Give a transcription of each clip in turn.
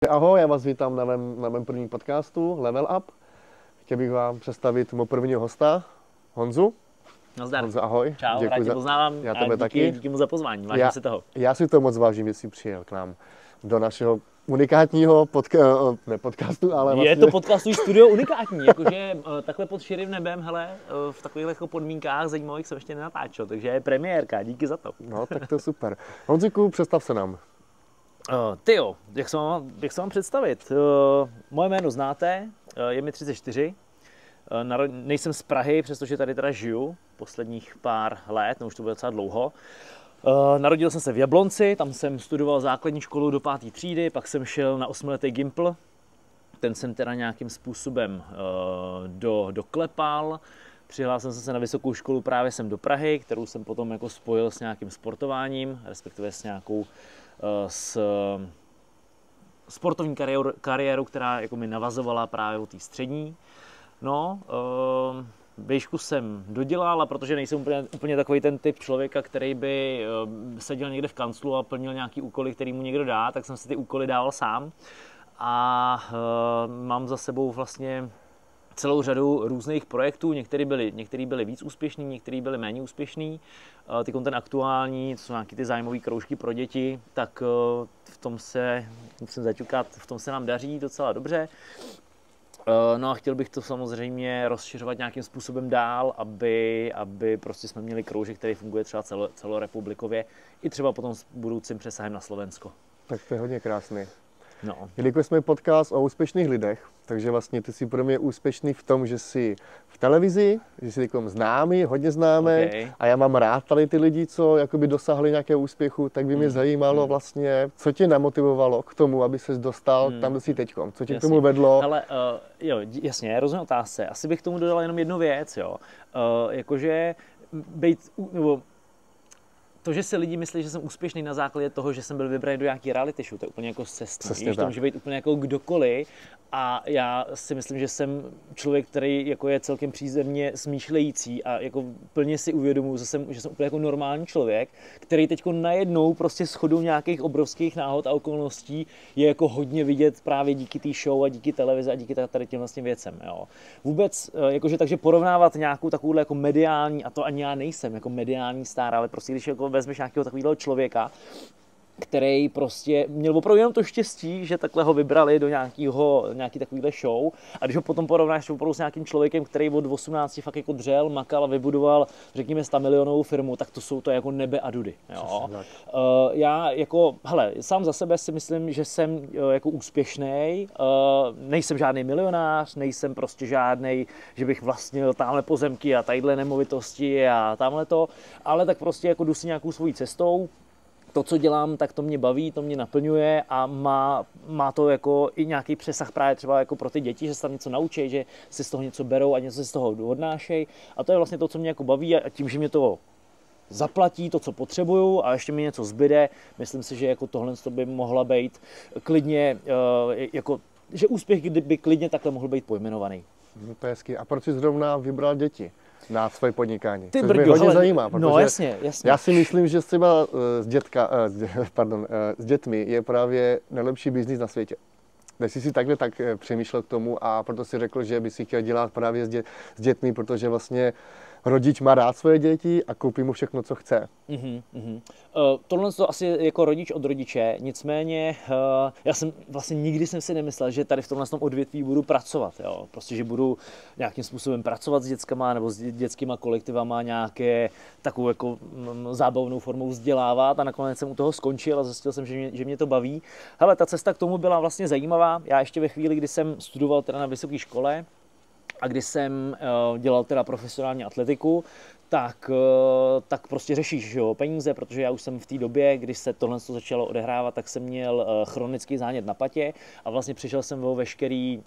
Ahoj, já vás vítám na mém prvním podcastu Level Up. Chtěl bych vám představit mého prvního hosta, Honzu. Nazdar. Honzo, ahoj. Čau, rád tě poznávám. Já tebe taky. Díky mu za pozvání, vážím si toho. Já si to moc vážím, že jsi přijel k nám do našeho unikátního podcastu, ale vlastně... Je to podcastují studio unikátní, jakože takhle pod širým nebem, hele, v takových jako podmínkách zajímavých jsem ještě nenatáčel, takže je premiérka, díky za to. No, tak to je super. Honziku, představ se nám. Tyjo, jak se mám představit? Moje jméno znáte, je mi 34. Nejsem z Prahy, přestože tady teda žiju posledních pár let, no už to bude docela dlouho. Narodil jsem se v Jablonci, tam jsem studoval základní školu do 5. třídy, pak jsem šel na 8letý Gimpl. Ten jsem teda nějakým způsobem doklepal. Přihlásil jsem se na vysokou školu právě sem do Prahy, kterou jsem potom jako spojil s nějakým sportováním, respektive s nějakou sportovní kariérou, která jako mi navazovala právě o té střední. No, výšku jsem dodělal, a protože nejsem úplně takový ten typ člověka, který by seděl někde v kanclu a plnil nějaký úkoly, který mu někdo dá, tak jsem si ty úkoly dával sám. A mám za sebou vlastně celou řadu různých projektů, některý byly víc úspěšný, některý byly méně úspěšný. Teď ten aktuální, to jsou nějaké ty zájmové kroužky pro děti, tak v tom se, musím zaťukat, v tom se nám daří docela dobře. No a chtěl bych to samozřejmě rozšiřovat nějakým způsobem dál, aby prostě jsme měli kroužek, který funguje třeba celorepublikově, i třeba potom s budoucím přesahem na Slovensko. Tak to je hodně krásný. No. Jelikož jsme podcast o úspěšných lidech, takže vlastně ty jsi pro mě úspěšný v tom, že jsi v televizi, že jsi takovým známý, hodně známý, Okay. A já mám rád tady ty lidi, co jakoby dosáhli nějakého úspěchu, tak by mě zajímalo vlastně, co tě namotivovalo k tomu, aby ses dostal tam, kde jsi teďkom, co tě k tomu vedlo. Ale jo, jasně, rozumím otázce. Asi bych k tomu dodal jenom jednu věc, jo. Jakože to, že si lidi myslí, že jsem úspěšný na základě toho, že jsem byl vybraný do nějaký reality show, to je úplně jako cestný. To může být úplně jako kdokoliv. A já si myslím, že jsem člověk, který jako je celkem přízemně smýšlející a jako plně si uvědomuji, že jsem úplně jako normální člověk, který teď najednou prostě shodou nějakých obrovských náhod a okolností je jako hodně vidět právě díky té show a díky televizi a díky tady těm vlastně věcem. Jo. Vůbec, jakože takže porovnávat nějakou takovou jako mediální, a to ani já nejsem jako mediální star, ale prostě když jako vezmeš nějakého takového člověka, který prostě měl opravdu jenom to štěstí, že takhle ho vybrali do nějaký takovýhle show, a když ho potom porovnáš opravdu s nějakým člověkem, který od 18 fakt jako dřel, makal a vybudoval, řekněme, 100 milionovou firmu, tak to je jako nebe a dudy. Jo. Já jako, hele, sám za sebe si myslím, že jsem jako úspěšnej, nejsem žádný milionář, nejsem prostě žádnej, že bych vlastnil tamhle pozemky a tadyhle nemovitosti a tamhle to, ale tak prostě jako jdu si nějakou svojí cestou. To, co dělám, tak to mě baví, to mě naplňuje a má to jako i nějaký přesah právě třeba jako pro ty děti, že se tam něco naučí, že si z toho něco berou a něco si z toho odnášejí. A to je vlastně to, co mě jako baví, a tím, že mě to zaplatí to, co potřebuju, a ještě mi něco zbyde, myslím si, že jako tohle by mohla být klidně, jako, že úspěch by klidně takhle mohl být pojmenovaný. No to je hezky. A proč jsi zrovna vybral děti na svoje podnikání? Ty Což brďo, mě hodně hele, zajímá, protože no jasně. já si myslím, že třeba s dětmi je právě nejlepší biznis na světě. Když jsi si takhle tak přemýšlel k tomu, a proto si řekl, že by si chtěl dělat právě s dětmi, protože vlastně rodič má rád svoje děti a koupí mu všechno, co chce. Tohle to asi jako rodič od rodiče, nicméně já jsem vlastně nikdy jsem si nemyslel, že tady v tomhle odvětví budu pracovat. Jo? Prostě, že budu nějakým způsobem pracovat s dětskama nebo s dětskýma kolektivama, nějaké takovou jako zábavnou formou vzdělávat, a nakonec jsem u toho skončil a zjistil jsem, že mě to baví. Hele, ta cesta k tomu byla vlastně zajímavá. Já ještě ve chvíli, kdy jsem studoval teda na vysoké škole a kdy jsem dělal teda profesionální atletiku, tak prostě řešíš, že jo, peníze, protože já už jsem v té době, kdy se tohle začalo odehrávat, tak jsem měl chronický zánět na patě a vlastně přišel jsem o veškerý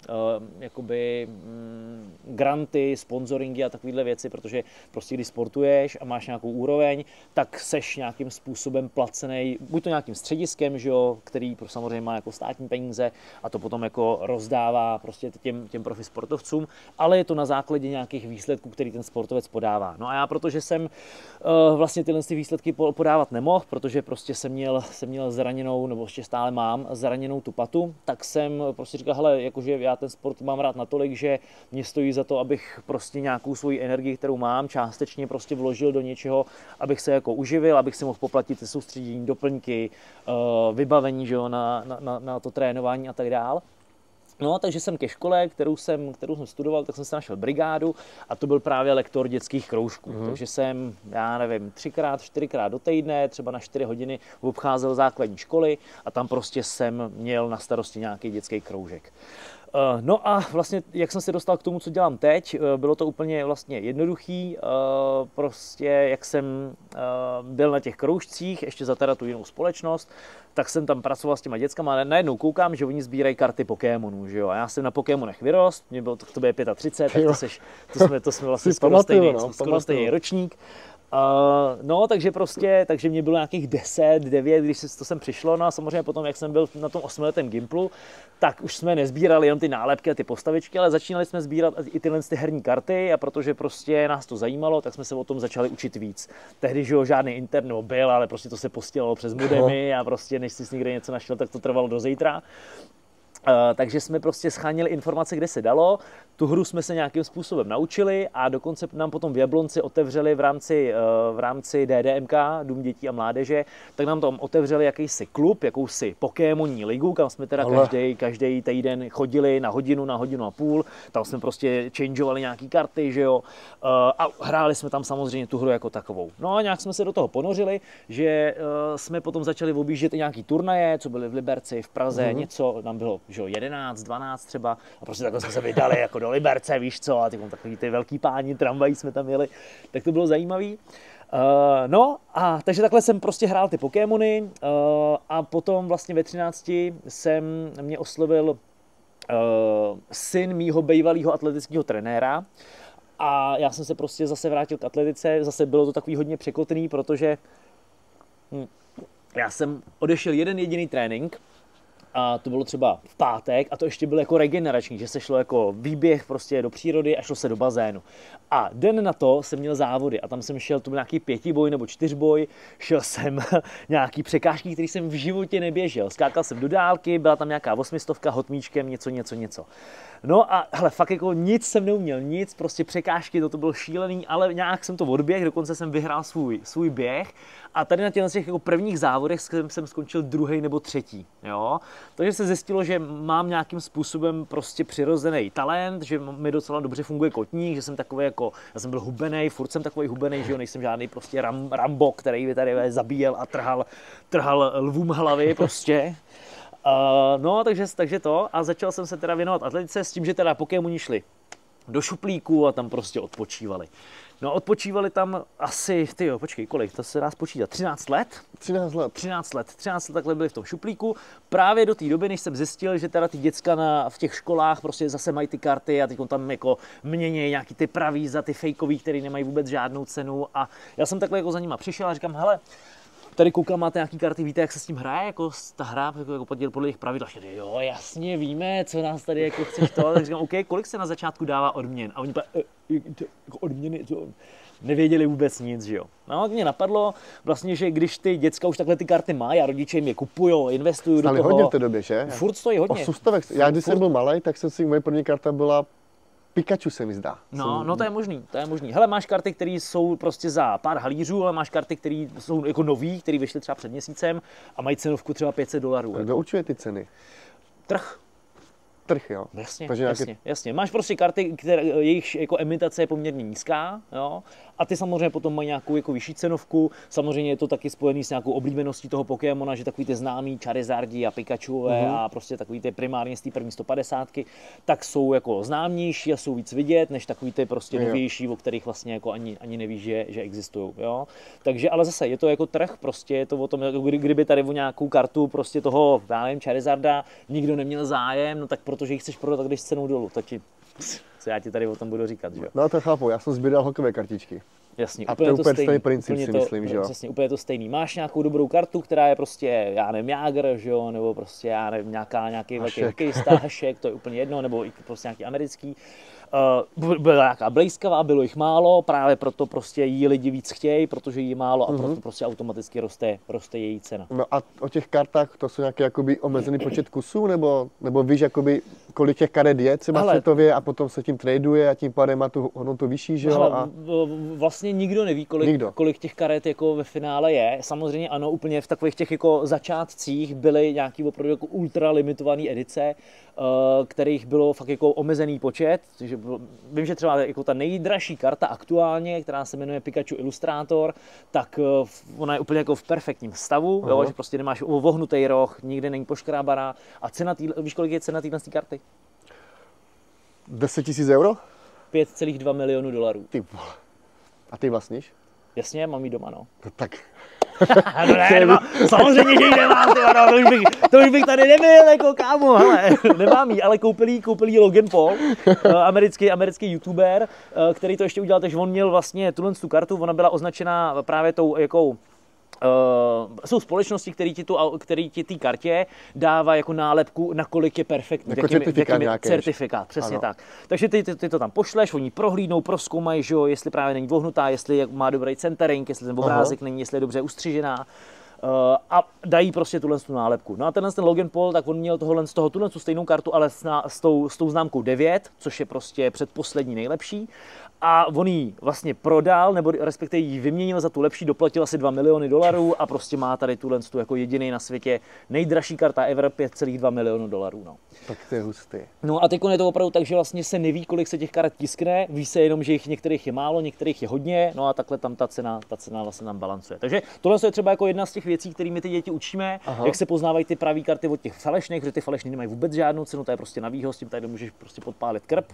granty, sponsoringy a takovéhle věci, protože prostě když sportuješ a máš nějakou úroveň, tak seš nějakým způsobem placený, buď to nějakým střediskem, že jo, který samozřejmě má jako státní peníze a to potom jako rozdává prostě těm profi sportovcům, ale je to na základě nějakých výsledků, který ten sportovec podává. No a já protože jsem vlastně tyhle výsledky podávat nemohl, protože prostě jsem měl zraněnou, nebo ještě stále mám zraněnou tu patu, tak jsem prostě říkal, hele, jakože já ten sport mám rád natolik, že mě stojí za to, abych prostě nějakou svoji energii, kterou mám, částečně prostě vložil do něčeho, abych se jako uživil, abych si mohl poplatit soustředění, doplňky, vybavení, že jo, na to trénování a tak dál. No, takže jsem ke škole, kterou jsem studoval, tak jsem si našel brigádu a to byl právě lektor dětských kroužků. Takže jsem, já nevím, 3x, 4x do týdne, třeba na 4 hodiny obcházel základní školy a tam prostě jsem měl na starosti nějaký dětský kroužek. No a vlastně, jak jsem se dostal k tomu, co dělám teď, bylo to úplně vlastně jednoduchý, prostě jak jsem byl na těch kroužcích, ještě za teda tu jinou společnost, tak jsem tam pracoval s těma dětskama a najednou koukám, že oni sbírají karty Pokémonů, že jo, a já jsem na Pokémonech vyrost, mě bylo to bude 35, tak to jsme vlastně skoro stejný ročník. No, takže mě bylo nějakých 10, 9, když to sem přišlo, no a samozřejmě potom, jak jsem byl na tom 8letém Gimplu, tak už jsme nezbírali jenom ty nálepky a ty postavičky, ale začínali jsme sbírat i ty herní karty a protože prostě nás to zajímalo, tak jsme se o tom začali učit víc. Tehdy, že jo, žádný internet byl, ale prostě to se posílalo přes modemy a prostě než jsi někde něco našel, tak to trvalo do zítra. Takže jsme prostě schánili informace, kde se dalo, tu hru jsme se nějakým způsobem naučili a dokonce nám potom v Jablonci otevřeli v rámci DDMK, Dům dětí a mládeže, tak nám tam otevřeli jakýsi klub, jakousi Pokémonní ligu, kam jsme teda každý týden chodili na hodinu a půl, tam jsme prostě changeovali nějaký karty, že jo, a hráli jsme tam samozřejmě tu hru jako takovou. No a nějak jsme se do toho ponořili, že jsme potom začali objíždět i nějaký turnaje, co byly v Liberci, v Praze, něco, nám bylo, že jo, 11, 12 třeba a prostě takhle jsme se vydali jako do Liberce, víš co, a takový ty velký páni, tramvají jsme tam jeli, tak to bylo zajímavý. No a takže takhle jsem prostě hrál ty Pokémony a potom vlastně ve 13 mě oslovil syn mýho bývalého atletického trenéra a já jsem se prostě zase vrátil k atletice, zase bylo to takový hodně překotný, protože já jsem odešel jeden jediný trénink, a to bylo třeba v pátek a to ještě bylo jako regenerační, že se šlo jako výběh prostě do přírody a šlo se do bazénu. A den na to jsem měl závody a tam jsem šel, to byl nějaký 5boj nebo 4boj, šel jsem nějaký překážky, který jsem v životě neběžel. Skákal jsem do dálky, byla tam nějaká 800 hotmíčkem, něco. No a hele, fakt jako nic jsem neuměl, nic, prostě překážky, to bylo šílený, ale nějak jsem to odběh, dokonce jsem vyhrál svůj běh a tady na těch jako prvních závodech jsem skončil 2. nebo 3. Jo? Takže se zjistilo, že mám nějakým způsobem prostě přirozený talent, že mi docela dobře funguje kotník, že jsem takový jako, já jsem byl hubenej, furt jsem takový hubenej, že jo, nejsem žádný prostě Rambo, který by tady zabíjel a trhal lvům hlavy prostě. No, takže to a začal jsem se teda věnovat atletice s tím, že teda Pokémoni šli do šuplíku a tam prostě odpočívali. No, odpočívali tam asi, kolik, to se dá spočítat, 13 let? 13 let takhle byli v tom šuplíku, právě do té doby, než jsem zjistil, že teda ty děcka v těch školách prostě zase mají ty karty a teď tam jako mění nějaký ty pravý za ty fejkový, který nemají vůbec žádnou cenu a já jsem takhle jako za nima přišel a říkám, hele, tady koukám, máte nějaký karty, víte, jak se s tím hraje, jako ta hra, jako podle těch pravidel, jo, jasně, víme, co nás tady jako chceš to, tak říkám, OK, kolik se na začátku dává odměn? A oni jako odměny, to nevěděli vůbec nic, že jo. No a mě napadlo vlastně, že když ty děcka už takhle ty karty mají a rodiče jim je kupujou, investují do toho. hodně v té době, že? Furt stojí hodně. Já když jsem byl malý, tak jsem si, moje první karta byla Pikachu, se mi zdá. No to je možný. Hele, máš karty, které jsou prostě za pár halířů, ale máš karty, které jsou jako nový, které vyšly třeba před měsícem a mají cenovku třeba $500. Kdo určuje ty ceny? Trh, jo. Jasně. Máš prostě karty, jejich jako emitace je poměrně nízká, jo. A ty samozřejmě potom mají nějakou jako vyšší cenovku. Samozřejmě je to taky spojený s nějakou oblíbeností toho Pokémona, že takový ty známý Charizardi a Pikachuové a prostě takový ty primárně z té první 150, tak jsou jako známější a jsou víc vidět, než takový ty prostě novější, o kterých vlastně jako ani nevíš, že existují, jo. Takže ale zase je to jako trh, prostě je to o tom, jako kdyby tady o nějakou kartu prostě toho, já nevím, Charizarda nikdo neměl zájem, no tak protože ji chceš prodat, když s cenou dolů, tak co já ti tady o tom budu říkat, že jo. No to chápu, já jsem sbíral hokejové kartičky. Jasně, a úplně to je stejný princip, si myslím, že jo. Přesně, úplně to stejný. Máš nějakou dobrou kartu, která je prostě, já nevím, Jágr, že jo, nebo prostě, já nevím, nějaký velký hokejista, Hašek, to je úplně jedno, nebo i prostě nějaký americký. Byla nějaká blejskavá, bylo jich málo, právě proto prostě jí lidi víc chtějí, protože jí málo a proto prostě automaticky roste její cena. No a o těch kartách, to jsou nějaký jakoby omezený počet kusů, nebo víš, jakoby, kolik těch karet je třeba světově a potom se tím traduje a tím pádem má tu hodnotu vyšší, že jo? Vlastně nikdo neví, kolik těch karet jako ve finále je. Samozřejmě ano, úplně v takových těch jako začátcích byly nějaký opravdu jako ultra limitované edice, kterých bylo fakt jako omezený počet. Takže vím, že třeba jako ta nejdražší karta aktuálně, která se jmenuje Pikachu Illustrator, tak ona je úplně jako v perfektním stavu, jo, že prostě nemáš vohnutý roh, nikde není poškrábaná. A cena víš, kolik je cena téhle karty? 10 000 euro? 5,2 milionu dolarů. Ty vole. A ty vlastníš? Jasně, mám jí doma, no. No tak. No ne, samozřejmě, že ji nemám, to už bych tady nebyl, jako kámo, hele, nemám jí, ale koupil jí Logan Paul, americký youtuber, který to ještě udělal, takže on měl vlastně tu kartu, ona byla označená právě tou jakou, jsou společnosti, který ti té kartě dává jako nálepku, nakolik je perfektní, jako certifikát, přesně ano. Tak. Takže ty to tam pošleš, oni prohlídnou, prozkoumají, že jo, jestli právě není vohnutá, jestli má dobrý centering, jestli ten obrázek není, jestli je dobře ustřižená. A dají prostě tuhle nálepku. No a ten Logan Paul, tak on měl tuhle stejnou kartu, ale s tou známkou 9, což je prostě předposlední nejlepší. A on ji vlastně prodal, nebo respektive ji vyměnil za tu lepší, doplatil asi 2 miliony dolarů a prostě má tady tuhle jako jediný na světě nejdražší karta ever, 5,2 milionu dolarů. No. Tak to je hustý. No a teď je to opravdu tak, že vlastně se neví, kolik se těch karet tiskne, ví se jenom, že některých je málo, některých je hodně, no a takhle tam ta cena vlastně tam balancuje. Takže tohle je třeba jako jedna z těch věcí, kterými ty děti učíme, jak se poznávají ty pravé karty od těch falešných, že ty falešné nemají vůbec žádnou cenu, to je prostě na výhost, tím tady můžeš prostě podpálit krb.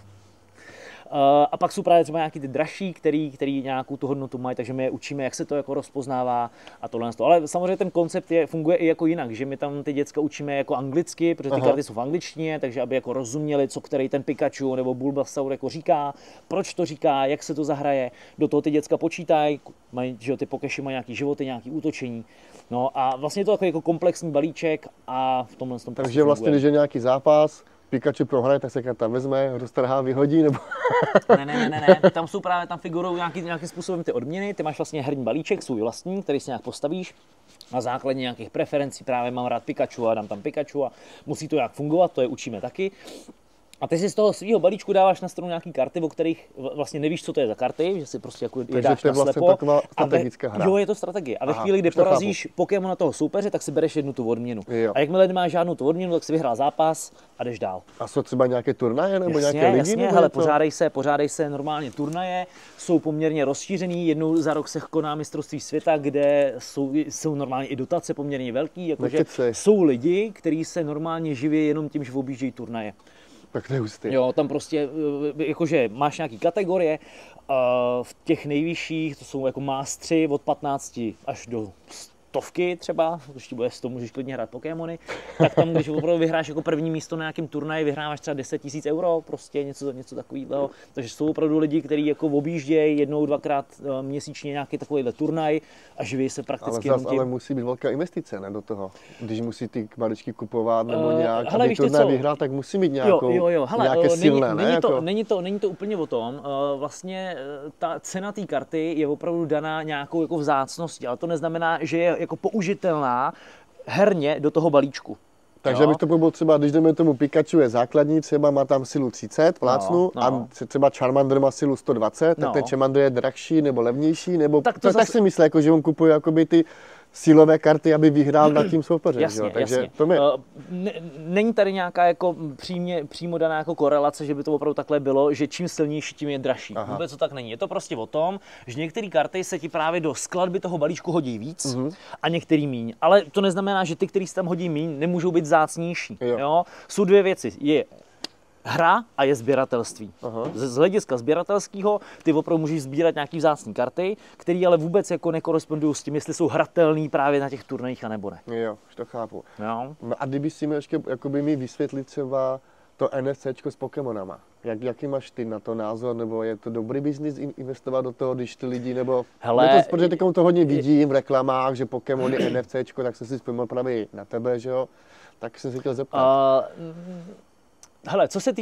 A pak jsou právě třeba nějaký ty dražší, který nějakou tu hodnotu mají, takže my je učíme, jak se to jako rozpoznává a tohle. Ale samozřejmě ten koncept funguje i jako jinak, že my tam ty děcka učíme jako anglicky, protože ty karty jsou v angličtině, takže aby jako rozuměli, co který ten Pikachu nebo Bulbasaur jako říká, proč to říká, jak se to zahraje. Do toho ty děcka počítají, mají, že ty Pokéši mají nějaký životy, nějaký útočení. No a vlastně je to takový jako komplexní balíček a v tomhle tom. Takže vlastně, když je nějaký zápas, Pikachu prohraje, tak se karta vezme, roztrhá, vyhodí, nebo? Ne, tam figurují nějakým způsobem ty odměny, ty máš vlastně herní balíček, svůj vlastní, který si nějak postavíš na základě nějakých preferencí, právě mám rád Pikachu a dám tam Pikachu a musí to nějak fungovat, to je učíme taky. A ty si z toho svého balíčku dáváš na stranu nějaký karty, o kterých vlastně nevíš, co to je za karty, že si prostě jako je dáš na slepo. Takže to je vlastně taková strategická hra. Jo, je to strategie. A ve chvíli, kdy porazíš Pokémona toho soupeře, tak si bereš jednu tu odměnu. Jo. A jakmile nemáš žádnou tu odměnu, tak si vyhrál zápas a jdeš dál. A jsou třeba nějaké turnaje nebo nějaké ligy? Jasně, hele, pořádej se normálně turnaje, jsou poměrně rozšířený, jednou za rok se koná mistrovství světa, kde jsou normálně i dotace poměrně velký, jakože jsou lidi, kteří se normálně živí jenom tím, že objíždějí turnaje. Tak to je hustý. Jo, tam prostě, jakože máš nějaký kategorie, v těch nejvyšších, to jsou jako mástři od 15 až do 100 třeba, když ti bude 100, můžeš klidně hrát Pokémony, tak tam, když opravdu vyhráš jako první místo na nějakém turnaji, vyhráváš třeba 10 000 euro, prostě něco takového. Takže jsou opravdu lidi, kteří jako objíždějí jednou, dvakrát měsíčně nějaký takovýhle turnaj a živí se prakticky. Ale musí být velká investice, ne, do toho. Když musí ty balíčky kupovat nebo nějak, aby turnaj vyhrál, tak musí mít nějakou, nějaké silné, ne? Není to úplně o tom. Vlastně ta cena té karty je opravdu daná nějakou jako vzácností, ale to neznamená, že je jako použitelná herně do toho balíčku. Takže abych to byl třeba, když jdeme tomu Pikachu je základní, třeba má tam silu 30, plácnu, a třeba Charmander má silu 120, tak ten Charmander je drahší nebo levnější, nebo tak si myslí, jako, že on kupuje jakoby ty silové karty, aby vyhrál nad tím soupeřem. Jasně, takže jasně. To není tady nějaká jako přímo daná jako korelace, že by to opravdu takhle bylo, že čím silnější, tím je dražší. Vůbec to tak není. Je to prostě o tom, že některé karty se ti právě do skladby toho balíčku hodí víc a některý míň. Ale to neznamená, že ty, který se tam hodí míň, nemůžou být vzácnější. Jo? Jsou dvě věci. Je hra a je sběratelství. Z hlediska sběratelského ty opravdu můžeš sbírat nějaký vzácný karty, které ale vůbec jako nekorespondují s tím, jestli jsou hratelný právě na těch turnajích a nebo ne. Jo, už to chápu. Jo. No a kdyby si měl ještě mi vysvětlit třeba to NFCčko s Pokémonama. Jaký máš ty na to názor, nebo je to dobrý biznis investovat do toho, když ty lidi, nebo... Hele, protože teď to hodně vidím v reklamách, že Pokémon je NFCčko, tak jsem si vzpomněl právě na tebe, že jo? Tak jsem si chtěl zeptat. hele, co se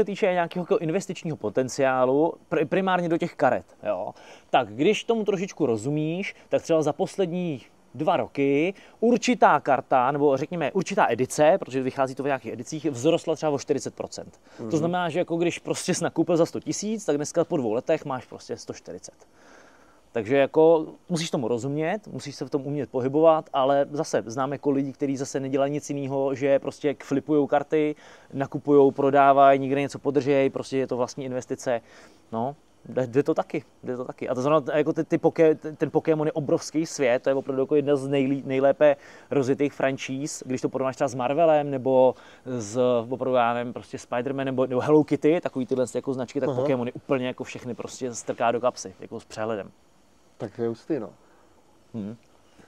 týče nějakého investičního potenciálu, primárně do těch karet, jo, tak když tomu trošičku rozumíš, tak třeba za poslední 2 roky určitá karta, nebo řekněme určitá edice, protože vychází to v nějakých edicích, vzrostla třeba o 40%. To znamená, že jako když prostě jsi nakoupil za 100 000, tak dneska po 2 letech máš prostě 140. Takže jako musíš tomu rozumět, musíš se v tom umět pohybovat, ale zase známe jako lidi, kteří zase nedělají nic jiného, že prostě flipujou karty, nakupujou, prodávají, někde něco podržejí, prostě je to vlastní investice. No, jde to taky. A to znamená, jako ten Pokémon je obrovský svět, to je opravdu jako jedna z nejlépe rozjetých franchise, když to porovnáš třeba s Marvelem, nebo s opravdu, já nevím, prostě Spider-Man, nebo Hello Kitty, takový tyhle jako značky, tak Pokémon je úplně jako všechny prostě strká do kapsy, jako s přehledem. Tak to je hustý, no.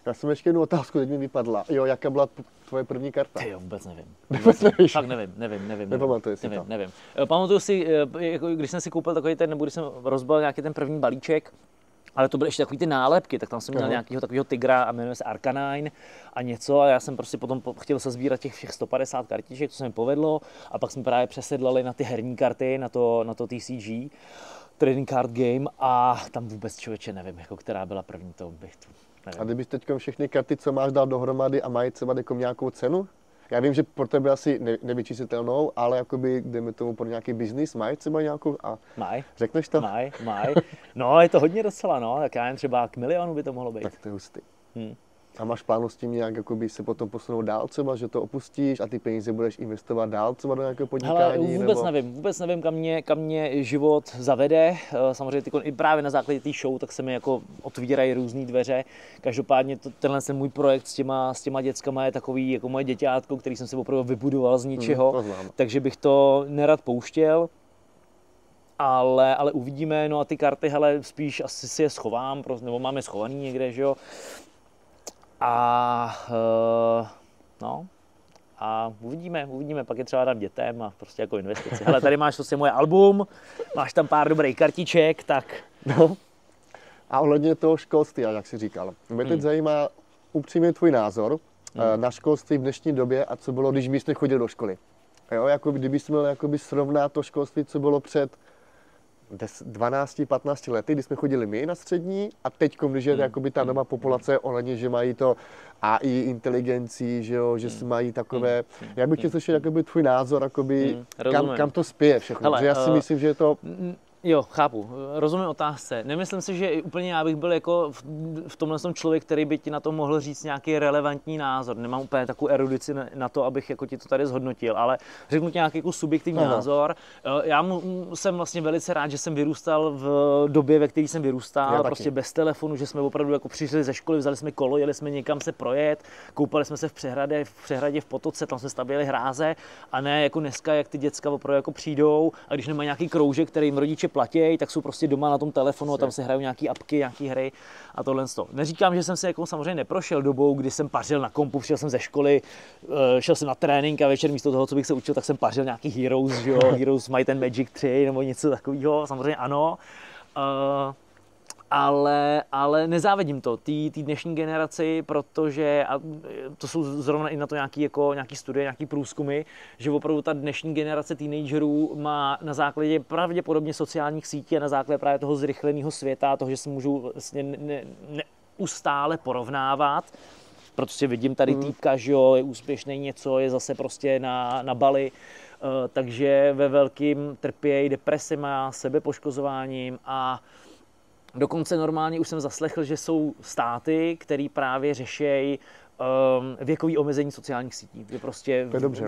Já jsem ještě jednu otázku, teď mi vypadla. Jo, jaká byla tvoje první karta? Ty jo, vůbec nevím. Fakt nevím. Nepamatuji si to. Nevím. Pamatuju si, jako když jsem si koupil takový ten, nebo když jsem rozbil nějaký ten první balíček, ale to byly ještě takový ty nálepky, tak tam jsem měl nějakého takového tygra a jmenuje se Arcanine a něco a já jsem prostě potom chtěl se sbírat těch všech 150 kartiček, to se mi povedlo a pak jsme právě přesedlali na ty herní karty, na to TCG, Trading Card Game a tam vůbec člověče nevím, jako která byla první, to bych tu nevím. A kdybys teď všechny karty, co máš, dal dohromady a mají třeba jako nějakou cenu? Já vím, že pro tebe asi nevyčíslitelnou, ale jakoby, dejme tomu pro nějaký biznis, mají třeba nějakou a Maj. Řekneš to? Maj. No, je to hodně docela, no, tak já jen třeba k milionu by to mohlo být. Tak to je hustý. A máš plánu s tím nějak jakoby se potom posunout dál třeba, že to opustíš a ty peníze budeš investovat dál třeba do nějakého podnikání? Hele, vůbec nevím, kam mě život zavede. Samozřejmě i právě na základě té show, tak se mi jako otvírají různé dveře. Každopádně tenhle můj projekt s těma dětskama je takový jako moje děťátko, který jsem si opravdu vybudoval z ničeho, takže bych to nerad pouštěl. Ale uvidíme, no a ty karty, hele, spíš asi si je schovám, nebo máme schovaný někde, že jo. A uvidíme, pak je třeba dám dětem a prostě jako investici. Hele, tady máš prostě moje album, máš tam pár dobrých kartiček, tak... No. A ohledně toho školství, jak jsi říkal, mě teď zajímá upřímně tvůj názor na školství v dnešní době a co bylo, když bys nechodil do školy. Jo, jako kdybys měl srovnat to školství, co bylo před 12-15 lety, kdy jsme chodili my na střední a teď, když je jakoby ta nová populace ohledně, že mají to AI inteligenci, že jo, že mají takové, jak bych chtěl slyšet jakoby tvůj názor, jakoby, kam to spěje všechno, hele, že já si myslím, že je to... Jo, chápu, rozumím otázce. Nemyslím si, že úplně já bych byl jako v tomhle člověk, který by ti na to mohl říct nějaký relevantní názor. Nemám úplně takovou erudici na to, abych jako ti to tady zhodnotil, ale řeknu ti nějaký jako subjektivní názor. Já jsem vlastně velice rád, že jsem vyrůstal v době, ve které jsem vyrůstal, prostě bez telefonu, že jsme opravdu jako přišli ze školy, vzali jsme kolo, jeli jsme někam se projet, koupali jsme se v přehradě v Potoce, tam jsme stavěli hráze a ne jako dneska, jak ty děcka opravdu jako přijdou a když nemají nějaký kroužek, který jim rodiče platí, tak jsou prostě doma na tom telefonu a tam se hrajou nějaký apky, nějaký hry a tohle. Neříkám, že jsem si jako samozřejmě neprošel dobou, kdy jsem pařil na kompu, šel jsem ze školy, šel jsem na trénink a večer místo toho, co bych se učil, tak jsem pařil nějaký Heroes, že jo, Heroes Might and Magic 3 nebo něco takového, samozřejmě ano. Ale nezávidím to té dnešní generaci, protože a to jsou zrovna i na to nějaký studie, nějaký průzkumy, že opravdu ta dnešní generace teenagerů má na základě pravděpodobně sociálních sítí a na základě právě toho zrychleného světa, toho, že se můžou vlastně neustále porovnávat. Protože vidím tady týpka, že jo, je úspěšný něco, je zase prostě na Bali, takže ve velkým trpějí depresema, sebepoškozováním a dokonce normálně už jsem zaslechl, že jsou státy, které právě řeší věkový omezení sociálních sítí. Že prostě, to je dobře,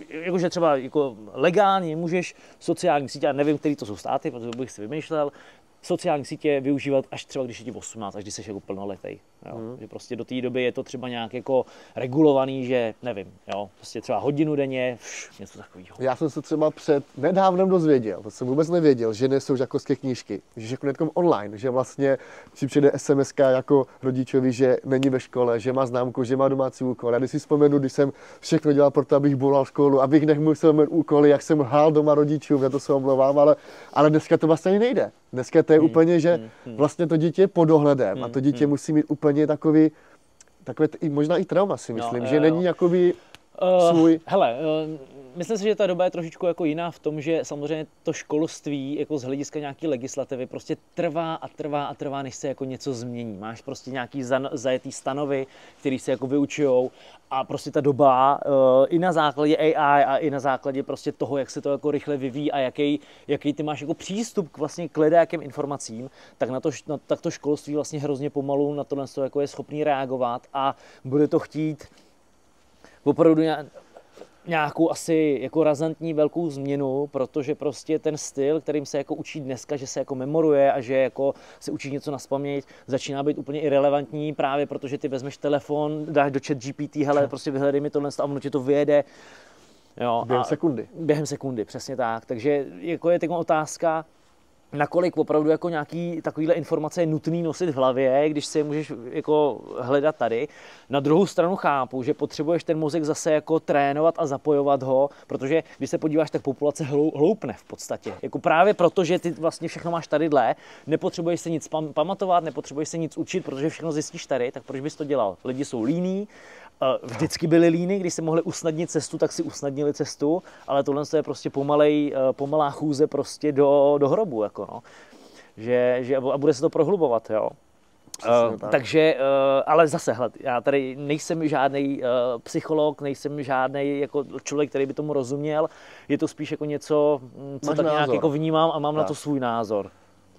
jakože třeba jako legálně můžeš sociální sítě, a nevím, který to jsou státy, protože bych si vymýšlel, sociální sítě využívat až třeba, když je ti 18, až když jsi jako plnoletý. Že prostě do té doby je to třeba nějak jako regulovaný, že nevím, jo, prostě třeba hodinu denně, něco takového. Já jsem se třeba před nedávnem dozvěděl, to jsem vůbec nevěděl, že nejsou žákovské knížky, že všechno je online, že vlastně si přijde SMS-ka jako rodičovi, že není ve škole, že má známku, že má domácí úkol. Já když si vzpomenu, když jsem všechno dělal pro to, abych volal školu, abych nemusel mít úkoly, jak jsem lhal doma rodičům, já to se omlouvám, ale dneska to vlastně nejde. Dneska to je úplně, že vlastně to dítě je pod dohledem a to dítě musí mít úplně takové možná i trauma, si myslím, že není jakoby svůj? Hele, myslím si, že ta doba je trošičku jako jiná v tom, že samozřejmě to školství jako z hlediska nějaký legislativy prostě trvá, než se jako něco změní. Máš prostě nějaký zajetý stanovy, který se jako vyučujou a prostě ta doba i na základě AI a i na základě prostě toho, jak se to jako rychle vyvíjí a jaký ty máš jako přístup k vlastně k ledajakým informacím, tak tak to školství vlastně hrozně pomalu na tohle jako je schopný reagovat a bude to chtít opravdu nějakou asi jako razantní velkou změnu, protože prostě ten styl, kterým se jako učí dneska, že se jako memoruje a že jako se učí něco naspaměť, začíná být úplně irelevantní právě protože ty vezmeš telefon, dáš do ChatGPT, hele, prostě vyhledej mi tohle a ono ti to vyjede. Jo, během sekundy. Během sekundy, přesně tak. Takže jako je taková otázka, nakolik opravdu jako nějaký takovýhle informace je nutný nosit v hlavě, když si je můžeš jako hledat tady. Na druhou stranu chápu, že potřebuješ ten mozek zase jako trénovat a zapojovat ho, protože když se podíváš, tak populace hloupne v podstatě. Jako právě proto, že ty vlastně všechno máš tadyhle, nepotřebuješ se nic pamatovat, nepotřebuješ se nic učit, protože všechno zjistíš tady, tak proč bys to dělal? Lidi jsou líní, vždycky byli líní, když si mohli usnadnit cestu, tak si usnadnili cestu, ale tohle je prostě pomalá chůze prostě do hrobu, jako no. A bude se to prohlubovat, jo. Takže, ale zase, hele, já tady nejsem žádný psycholog, nejsem žádný jako člověk, který by tomu rozuměl, je to spíš jako něco, co tak nějak jako vnímám a mám na to svůj názor.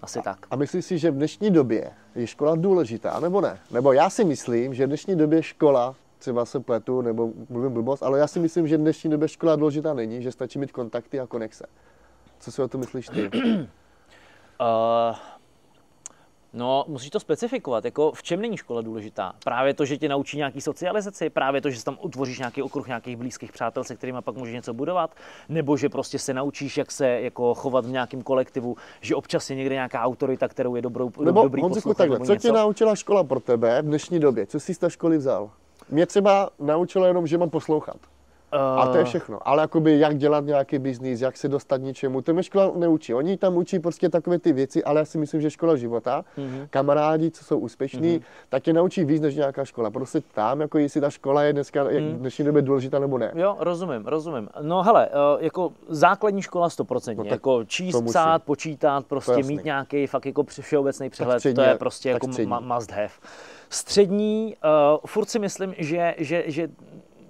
Asi tak. A myslíš si, že v dnešní době je škola důležitá, nebo ne? Nebo já si myslím, že v dnešní době škola, třeba se pletu, nebo mluvím blbost, ale já si myslím, že v dnešní době škola důležitá není, že stačí mít kontakty a konexe. Co si o tom myslíš ty? No, musíš to specifikovat, jako v čem není škola důležitá? Právě to, že tě naučí nějaký socializaci, právě to, že si tam utvoříš nějaký okruh nějakých blízkých přátel, se kterými pak můžeš něco budovat, nebo že prostě se naučíš, jak se jako chovat v nějakém kolektivu, že občas je někde nějaká autorita, kterou je dobrý poslouchat. Takhle, co tě naučila škola pro tebe v dnešní době? Co jsi z té školy vzal? Mě třeba naučilo jenom, že mám poslouchat. A to je všechno. Ale jakoby jak dělat nějaký biznis, jak se dostat ničemu, to mě škola neučí. Oni tam učí prostě takové ty věci, ale já si myslím, že škola života, kamarádi, co jsou úspěšní, tak tě naučí víc než nějaká škola. Prostě tam, jako jestli ta škola je dneska v dnešní době důležitá nebo ne. Jo, rozumím. No hele, jako základní škola 100%, no, jako číst, psát, počítat, prostě mít nějaký fakt jako všeobecný přehled, to je prostě jako must have. Střední, furt si myslím, že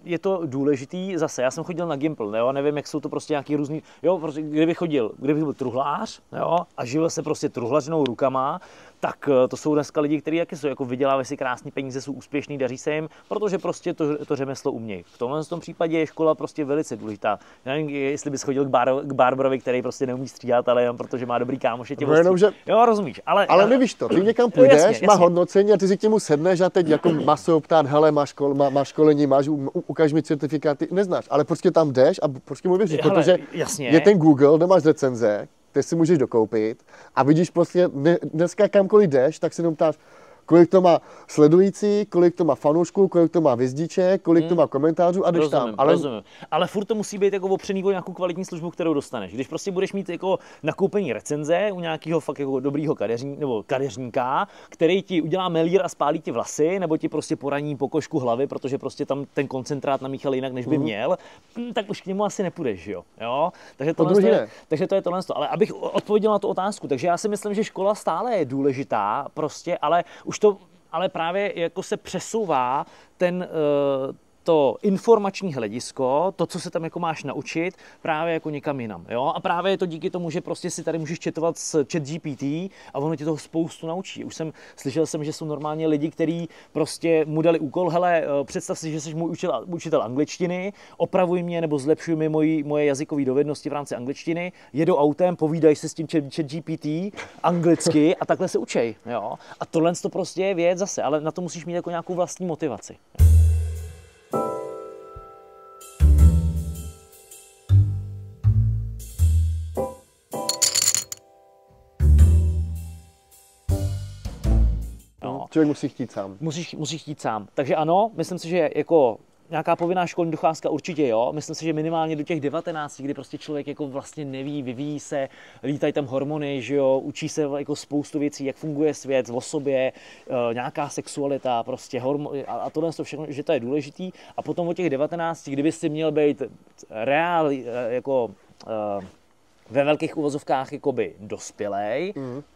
je to důležitý, zase, já jsem chodil na Gimple, jo, nevím, jak jsou to prostě nějaký různý, jo, prostě, kdybych byl truhlář, jo, a živil se prostě truhlařinou rukama, tak to jsou dneska lidi, kteří jako vydělávají si krásný peníze, jsou úspěšní, daří se jim, protože prostě to řemeslo umějí. V tomhle případě je škola prostě velice důležitá. Já nevím, jestli bys chodil k barberovi, který prostě neumí stříhat, ale jenom protože má dobrý kámoš, jo, rozumíš, ale nevíš to, ty někam půjdeš, jasně. Má hodnocení a ty si k němu sedneš a teď jako má se ptát, hele, máš školení, ukaž mi certifikáty, neznáš, ale prostě tam jdeš a prostě mu věříš, protože je ten Google, nemáš recenze, ty si můžeš dokoupit a vidíš prostě, dneska kamkoliv jdeš, tak si jenom ptáš, kolik to má sledující, kolik to má fanoušků, kolik to má hvězdiček, kolik to má komentářů a jdeš tam. Ale furt to musí být jako opřený o nějakou kvalitní službu, kterou dostaneš. Když prostě budeš mít jako nakoupení recenze u nějakého fakt jako dobrýho kadeřníka, který ti udělá melír a spálí ti vlasy, nebo ti prostě poraní pokožku hlavy, protože prostě tam ten koncentrát namíchal jinak, než by měl, tak už k němu asi nepůjdeš, jo. Takže to je tohle. Ale abych odpověděl na tu otázku, takže já si myslím, že škola stále je důležitá, prostě, ale právě jako se přesouvá to informační hledisko, to, co se tam jako máš naučit, právě jako někam jinam, jo? A právě je to díky tomu, že prostě si tady můžeš chatovat s ChatGPT a ono ti toho spoustu naučí. Slyšel jsem, že jsou normálně lidi, kteří prostě mu dali úkol, hele, představ si, že jsi můj učitel angličtiny, opravuj mě nebo zlepšuj mi moje jazykové dovednosti v rámci angličtiny, jedou autem, povídají se s tím ChatGPT anglicky a takhle se učej, jo? A tohle to prostě je věc zase, ale na to musíš mít jako nějakou vlastní motivaci. Člověk musí chtít sám. Musí chtít sám. Takže ano, myslím si, že jako nějaká povinná školní docházka určitě jo, myslím si, že minimálně do těch 19, kdy prostě člověk jako vlastně neví, vyvíjí se, lítají tam hormony, že jo, učí se jako spoustu věcí, jak funguje svět o sobě, nějaká sexualita, prostě hormony a tohle všechno, že to je důležitý. A potom od těch 19, kdyby si měl být reál, jako ve velkých uvozovkách jakoby dospělej,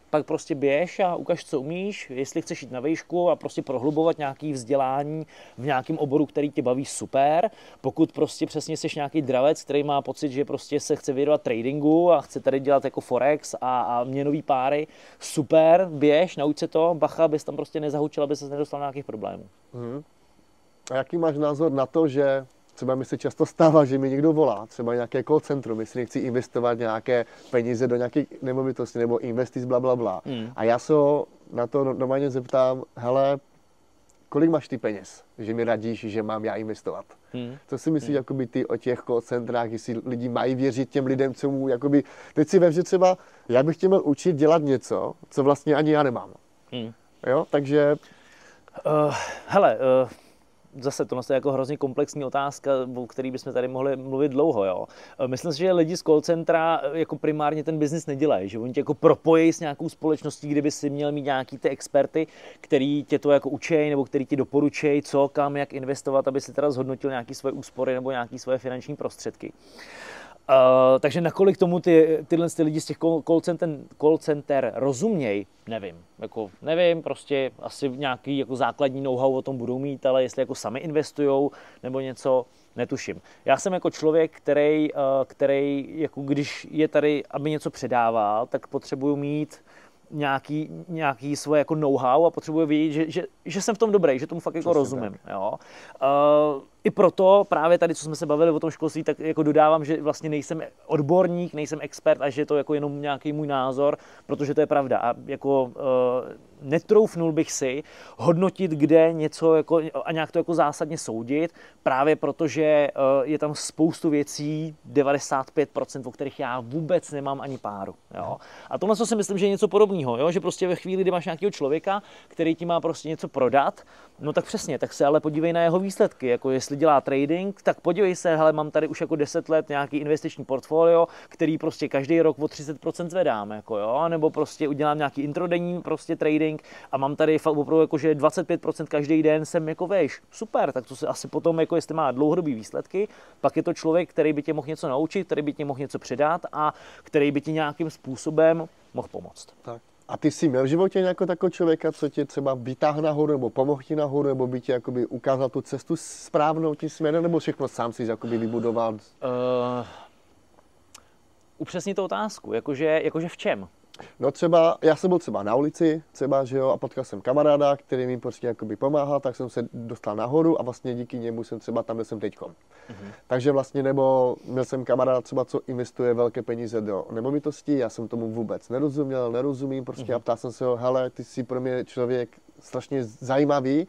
pak prostě běž a ukaž, co umíš, jestli chceš jít na výšku a prostě prohlubovat nějaký vzdělání v nějakém oboru, který tě baví, super. Pokud prostě přesně jsi nějaký dravec, který má pocit, že prostě se chce věnovat tradingu a chce tady dělat jako forex a měnový páry, super, běž, nauč se to, bacha, abys tam prostě nezahučil, aby se nedostal nějakých problémů. A jaký máš názor na to, že třeba mi se často stává, že mi někdo volá, třeba nějaké call centrum, jestli nechci investovat nějaké peníze do nějaké nemovitosti nebo investic, blablabla. A já se na to normálně zeptám, hele, kolik máš ty peněz, že mi radíš, že mám já investovat. Co si myslíš jakoby ty o těch call centrách, jestli lidi mají věřit těm lidem, co mu jakoby, teď si vem, že třeba já bych tě měl učit dělat něco, co vlastně ani já nemám. Jo, takže... Zase tohle je jako hrozně komplexní otázka, o který bychom tady mohli mluvit dlouho. Jo. Myslím si, že lidi z call centra jako primárně ten biznis nedělají, že oni tě jako propojí s nějakou společností, kdyby si měl mít nějaký ty experty, který tě to jako učej nebo který ti doporučejí, co, kam, jak investovat, aby si teda zhodnotil nějaké svoje úspory nebo nějaké svoje finanční prostředky. Takže nakolik tomu tyhle lidi z těch call center rozumějí, nevím. Nevím, prostě asi nějaký jako základní know-how o tom budou mít, ale jestli jako sami investujou nebo něco, netuším. Já jsem jako člověk, který jako když je tady, aby něco předával, tak potřebuju mít nějaký svoje jako know-how a potřebuji vědět, že jsem v tom dobrý, že tomu fakt jako rozumím. Jo. I proto právě tady, co jsme se bavili o tom školství, tak jako dodávám, že vlastně nejsem odborník, nejsem expert a že je to jako jenom nějaký můj názor, protože to je pravda. A jako netroufnul bych si hodnotit, kde něco jako, a nějak to jako zásadně soudit, právě protože je tam spoustu věcí, 95%, o kterých já vůbec nemám ani páru. Jo. A tohle si myslím, že je něco podobného, jo? Že prostě ve chvíli, kdy máš nějakého člověka, který ti má prostě něco prodat, no tak přesně, tak se ale podívej na jeho výsledky, jako jestli dělá trading, tak podívej se, hele, mám tady už jako 10 let nějaký investiční portfolio, který prostě každý rok o 30% zvedám, jako jo, nebo prostě udělám nějaký introdenní prostě trading a mám tady opravdu jako, že 25% každý den jsem jako vejš, super, tak to se asi potom, jako jestli má dlouhodobý výsledky, pak je to člověk, který by tě mohl něco naučit, který by tě mohl něco předat a který by ti nějakým způsobem mohl pomoct. Tak. A ty jsi měl v životě nějakého takového člověka, co tě třeba vytáhl nahoru, nebo pomohl ti nahoru, nebo by ti jakoby ukázal tu cestu správnou tím směrem, nebo všechno sám si jakoby vybudoval? Upřesni tu otázku, jakože v čem? No třeba, já jsem byl třeba na ulici, třeba, že jo, a potkal jsem kamaráda, který mi prostě jakoby pomáhal, tak jsem se dostal nahoru a vlastně díky němu jsem třeba tam, kde jsem teďkom. Takže vlastně, nebo měl jsem kamaráda třeba, co investuje velké peníze do nemovitostí, já jsem tomu vůbec nerozumím, prostě a ptal jsem se ho, hele, ty jsi pro mě člověk strašně zajímavý,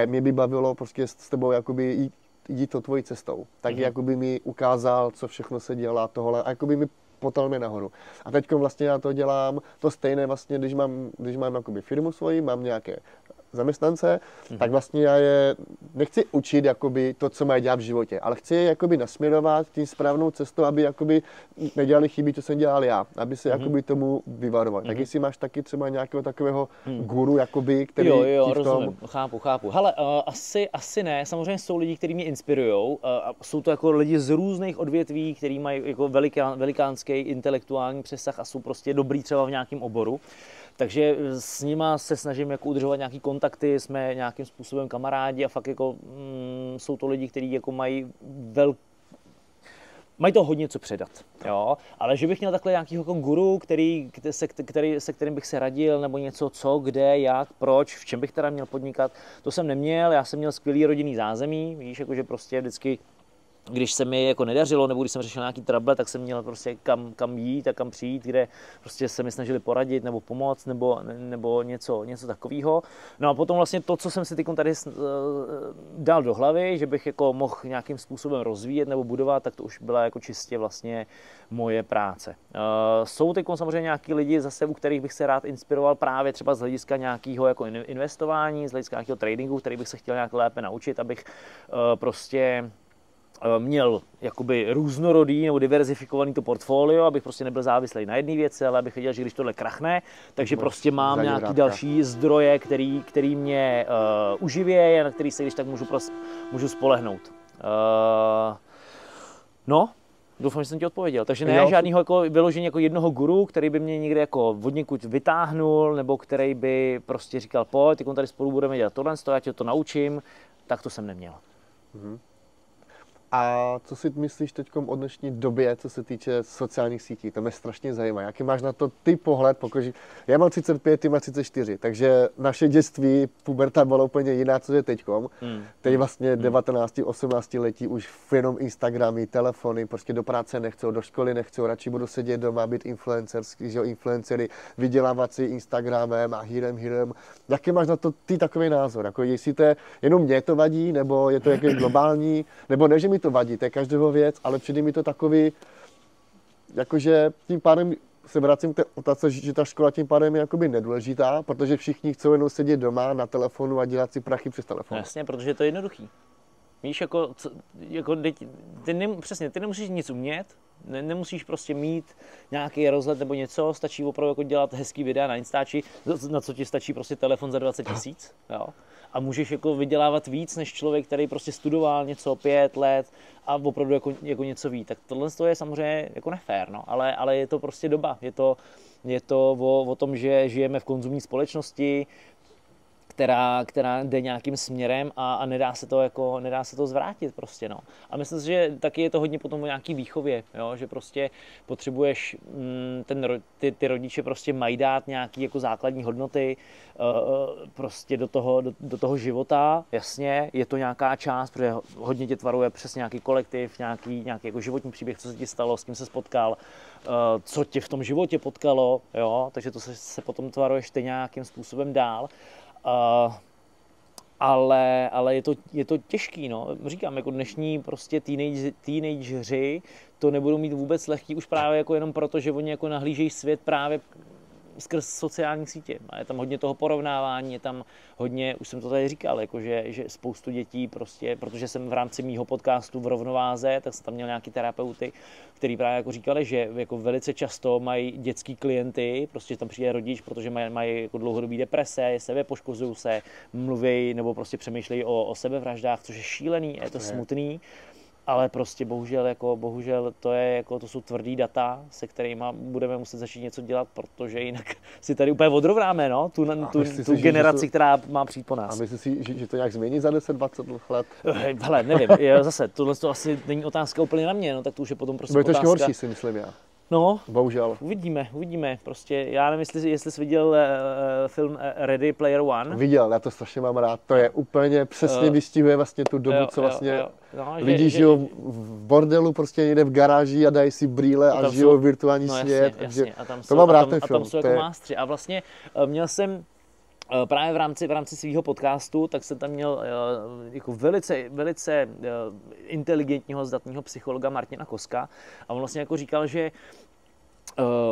mě by bavilo prostě s tebou jakoby jít to tvojí cestou. Tak jakoby mi ukázal, co všechno se dělá tohle a jakoby mi potal mě nahoru. A teď vlastně já to dělám to stejné vlastně, když mám jakoby firmu svoji, mám nějaké zaměstnance, tak vlastně já je nechci učit jakoby to, co mají dělat v životě, ale chci je jakoby nasměrovat tím správnou cestou, aby jakoby nedělali chyby, co jsem dělal já, aby se jakoby tomu vyvarovali. Tak jestli máš taky třeba nějakého takového guru, jakoby, který jo, ti v tom... rozumím, chápu. Hele, asi ne, samozřejmě jsou lidi, kteří mě inspirujou, jsou to jako lidi z různých odvětví, kteří mají jako velikánský intelektuální přesah a jsou prostě dobrý třeba v nějakém oboru. Takže s nima se snažím jako udržovat nějaký kontakty, jsme nějakým způsobem kamarádi a fakt jako jsou to lidi, kteří jako mají to hodně co předat, jo? Ale že bych měl takhle nějakýho jako guru, se kterým bych se radil, nebo něco co, kde, jak, proč, v čem bych teda měl podnikat, to jsem neměl, já jsem měl skvělý rodinný zázemí, víš, jakože prostě vždycky když se mi jako nedařilo, nebo když jsem řešil nějaký trouble, tak jsem měl prostě kam jít a kam přijít, kde prostě se mi snažili poradit nebo pomoct, nebo něco takového. No a potom vlastně to, co jsem si teď tady dal do hlavy, že bych jako mohl nějakým způsobem rozvíjet nebo budovat, tak to už byla jako čistě vlastně moje práce. Jsou teď samozřejmě nějaký lidi zase, u kterých bych se rád inspiroval právě třeba z hlediska nějakého jako investování, z hlediska nějakého tradingu, který bych se chtěl nějak lépe naučit, abych prostě měl jakoby různorodý nebo diverzifikovaný to portfolio, abych prostě nebyl závislý na jedné věci, ale abych věděl, že když tohle krachne, takže prostě mám nějaký další zdroje, který mě uživějí a na který se když tak můžu spolehnout. No, doufám, že jsem ti odpověděl. Takže ne žádného jako vyložení jako jednoho guru, který by mě někde jako od někud vytáhnul, nebo který by prostě říkal, pojď, teď tady spolu budeme dělat tohle, já tě to naučím, tak to jsem neměl. Mhm. A co si myslíš teď o dnešní době, co se týče sociálních sítí? To mě strašně zajímá. Jaký máš na to ty pohled? Pokud já mám 35, ty máš 34, takže naše dětství, puberta byla úplně jiná, co je teďkom. Teď vlastně 19, 18 letí už jenom Instagramy, telefony, prostě do práce nechcou, do školy nechcou, radši budou sedět doma, být influencery, vydělávat si Instagramem a hírem. Jaký máš na to ty takový názor? Jako jestli to je, jenom mě to vadí, nebo je to jaký globální, nebo ne, že mi to vadí, to je každého věc, ale přijde mi to takový, jakože tím pádem se vracím k té otázce, že ta škola tím pádem je jakoby nedůležitá, protože všichni chcou jenom sedět doma na telefonu a dělat si prachy přes telefon. Jasně, protože to je jednoduchý. Víš, ty nemusíš nic umět, nemusíš prostě mít nějaký rozhled nebo něco, stačí opravdu jako dělat hezký videa na Instači, na co ti stačí prostě telefon za 20 000, jo. A můžeš jako vydělávat víc než člověk, který prostě studoval něco 5 let a opravdu jako něco ví. Tak tohle je samozřejmě jako nefér, no. Ale je to prostě doba. Je to o tom, že žijeme v konzumní společnosti, která jde nějakým směrem a nedá se to zvrátit prostě, no. A myslím si, že taky je to hodně potom o nějaký výchově, jo? Že prostě potřebuješ, ty rodiče prostě mají dát nějaký jako základní hodnoty prostě do toho života, jasně, je to nějaká část, protože hodně tě tvaruje přes nějaký kolektiv, nějaký jako životní příběh, co se ti stalo, s kým se spotkal, co tě v tom životě potkalo, jo? Takže to se potom tvaruješ ty nějakým způsobem dál. Ale je to těžký, no. Říkám, jako dnešní prostě teenageři to nebudou mít vůbec lehký už právě jako jenom proto, že oni jako nahlížejí svět právě skrz sociální sítě. A je tam hodně toho porovnávání, je tam hodně, už jsem to tady říkal, jako že spoustu dětí prostě, protože jsem v rámci mýho podcastu v Rovnováze, tak jsem tam měl nějaký terapeuty, který právě jako říkali, že jako velice často mají dětský klienty, prostě tam přijde rodič, protože mají jako dlouhodobý deprese, poškozují se, mluví nebo prostě přemýšlejí o sebevraždách, což je šílený, je to smutný. Ale prostě bohužel to jsou tvrdý data, se kterými budeme muset začít něco dělat, protože jinak si tady úplně odrovnáme, no, tu generaci, která má přijít po nás. A myslíš si, že to nějak změní za 10-20 let? Hele, nevím, zase, tohle to asi není otázka úplně na mě, no, tak to už je potom prostě otázka. Bude to otázka. horší, si myslím já. No, bohužel. Uvidíme. Prostě já nevím, jestli jsi viděl film Ready Player One. Viděl, já to strašně mám rád. To je úplně přesně vystihuje vlastně tu dobu, co vlastně lidi žijou v bordelu, prostě někde v garáži a dají si brýle a žijou virtuální svět. Jasně. A tam to mám rád ten film. A tam jsou jako mástři. A vlastně měl jsem právě v rámci svého podcastu, tak jsem tam měl jako velice inteligentního, zdatného psychologa Martina Koska a on vlastně jako říkal, že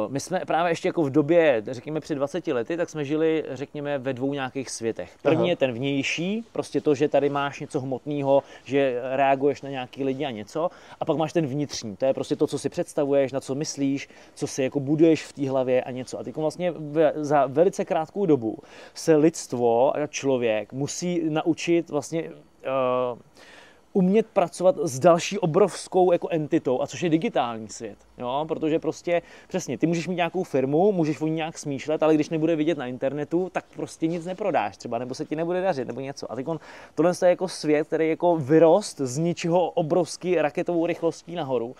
my jsme právě ještě jako v době, řekněme před 20 lety, tak jsme žili, řekněme, ve dvou nějakých světech. První je ten vnější, prostě to, že tady máš něco hmotného, že reaguješ na nějaký lidi a něco, a pak máš ten vnitřní, to je prostě to, co si představuješ, na co myslíš, co si jako buduješ v té hlavě a něco. A teď vlastně za velice krátkou dobu se lidstvo a člověk musí naučit vlastně umět pracovat s další obrovskou jako entitou, a což je digitální svět, jo? Protože prostě přesně, ty můžeš mít nějakou firmu, můžeš o ní nějak smýšlet, ale když nebude vidět na internetu, tak prostě nic neprodáš třeba, nebo se ti nebude dařit, nebo něco. A teď tohle je jako svět, který jako vyrost z ničeho obrovský raketovou rychlostí nahoru.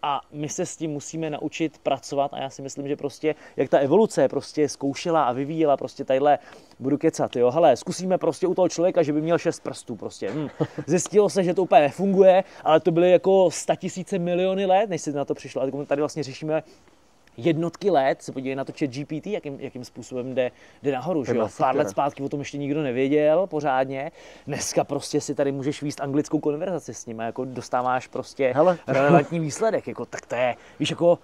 a my se s tím musíme naučit pracovat a já si myslím, že prostě, jak ta evoluce prostě zkoušela a vyvíjela prostě tadyhle, budu kecat, jo, hele, zkusíme prostě u toho člověka, že by měl 6 prstů prostě. Zjistilo se, že to úplně nefunguje, ale to byly jako 100 000 miliony let, než se na to přišlo. A tady vlastně řešíme jednotky let, se podívej na to ChatGPT, jakým způsobem jde nahoru, že jo. Pár let zpátky o tom ještě nikdo nevěděl pořádně. Dneska prostě si tady můžeš vést anglickou konverzaci s ním a jako dostáváš prostě relevantní výsledek, jako tak to je, víš, jako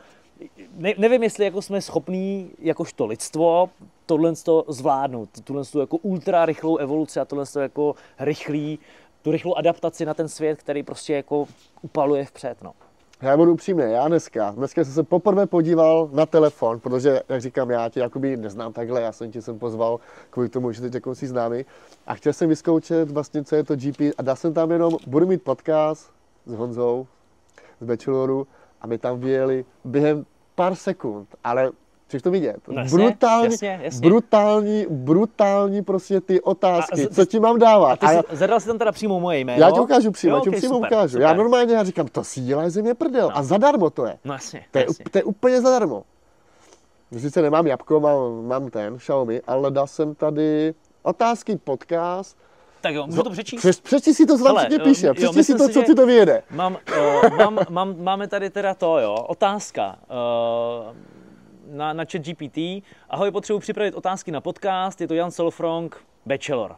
nevím, jestli jako jsme schopní jakožto lidstvo tohle zvládnout, tuhle jako ultra rychlou evoluci a tohle jako tu rychlou adaptaci na ten svět, který prostě jako upaluje vpřed, no. Já budu upřímný, já dneska jsem se poprvé podíval na telefon, protože, jak říkám, já tě jakoby neznám takhle, já jsem tě sem pozval kvůli tomu, že teď jako si známý a chtěl jsem vyzkoušet vlastně, co je to GP a dal jsem tam jenom, budu mít podcast s Honzou, z Bacheloru a my tam vyjeli během pár sekund, ale chceš to vidět? No, brutální prostě ty otázky, co ti mám dávat. A ty zadal si tam teda přímo moje jméno? Já ti ukážu přímo, ukážu. Super. Já normálně říkám, to si dělá ze mě prdel. No. A zadarmo to je. No jasně. To je úplně zadarmo. Sice nemám Jabko, mám ten Xiaomi, ale dal jsem tady otázky podcast. Tak jo, můžu to přečíst? Přečti si to, co tam tě píše. Přečti si to, co ti to vyjede. Máme tady teda to, jo, otázka. Na ChatGPT. Ahoj, potřebuji připravit otázky na podcast, je to Jan Solfrong, Bachelor.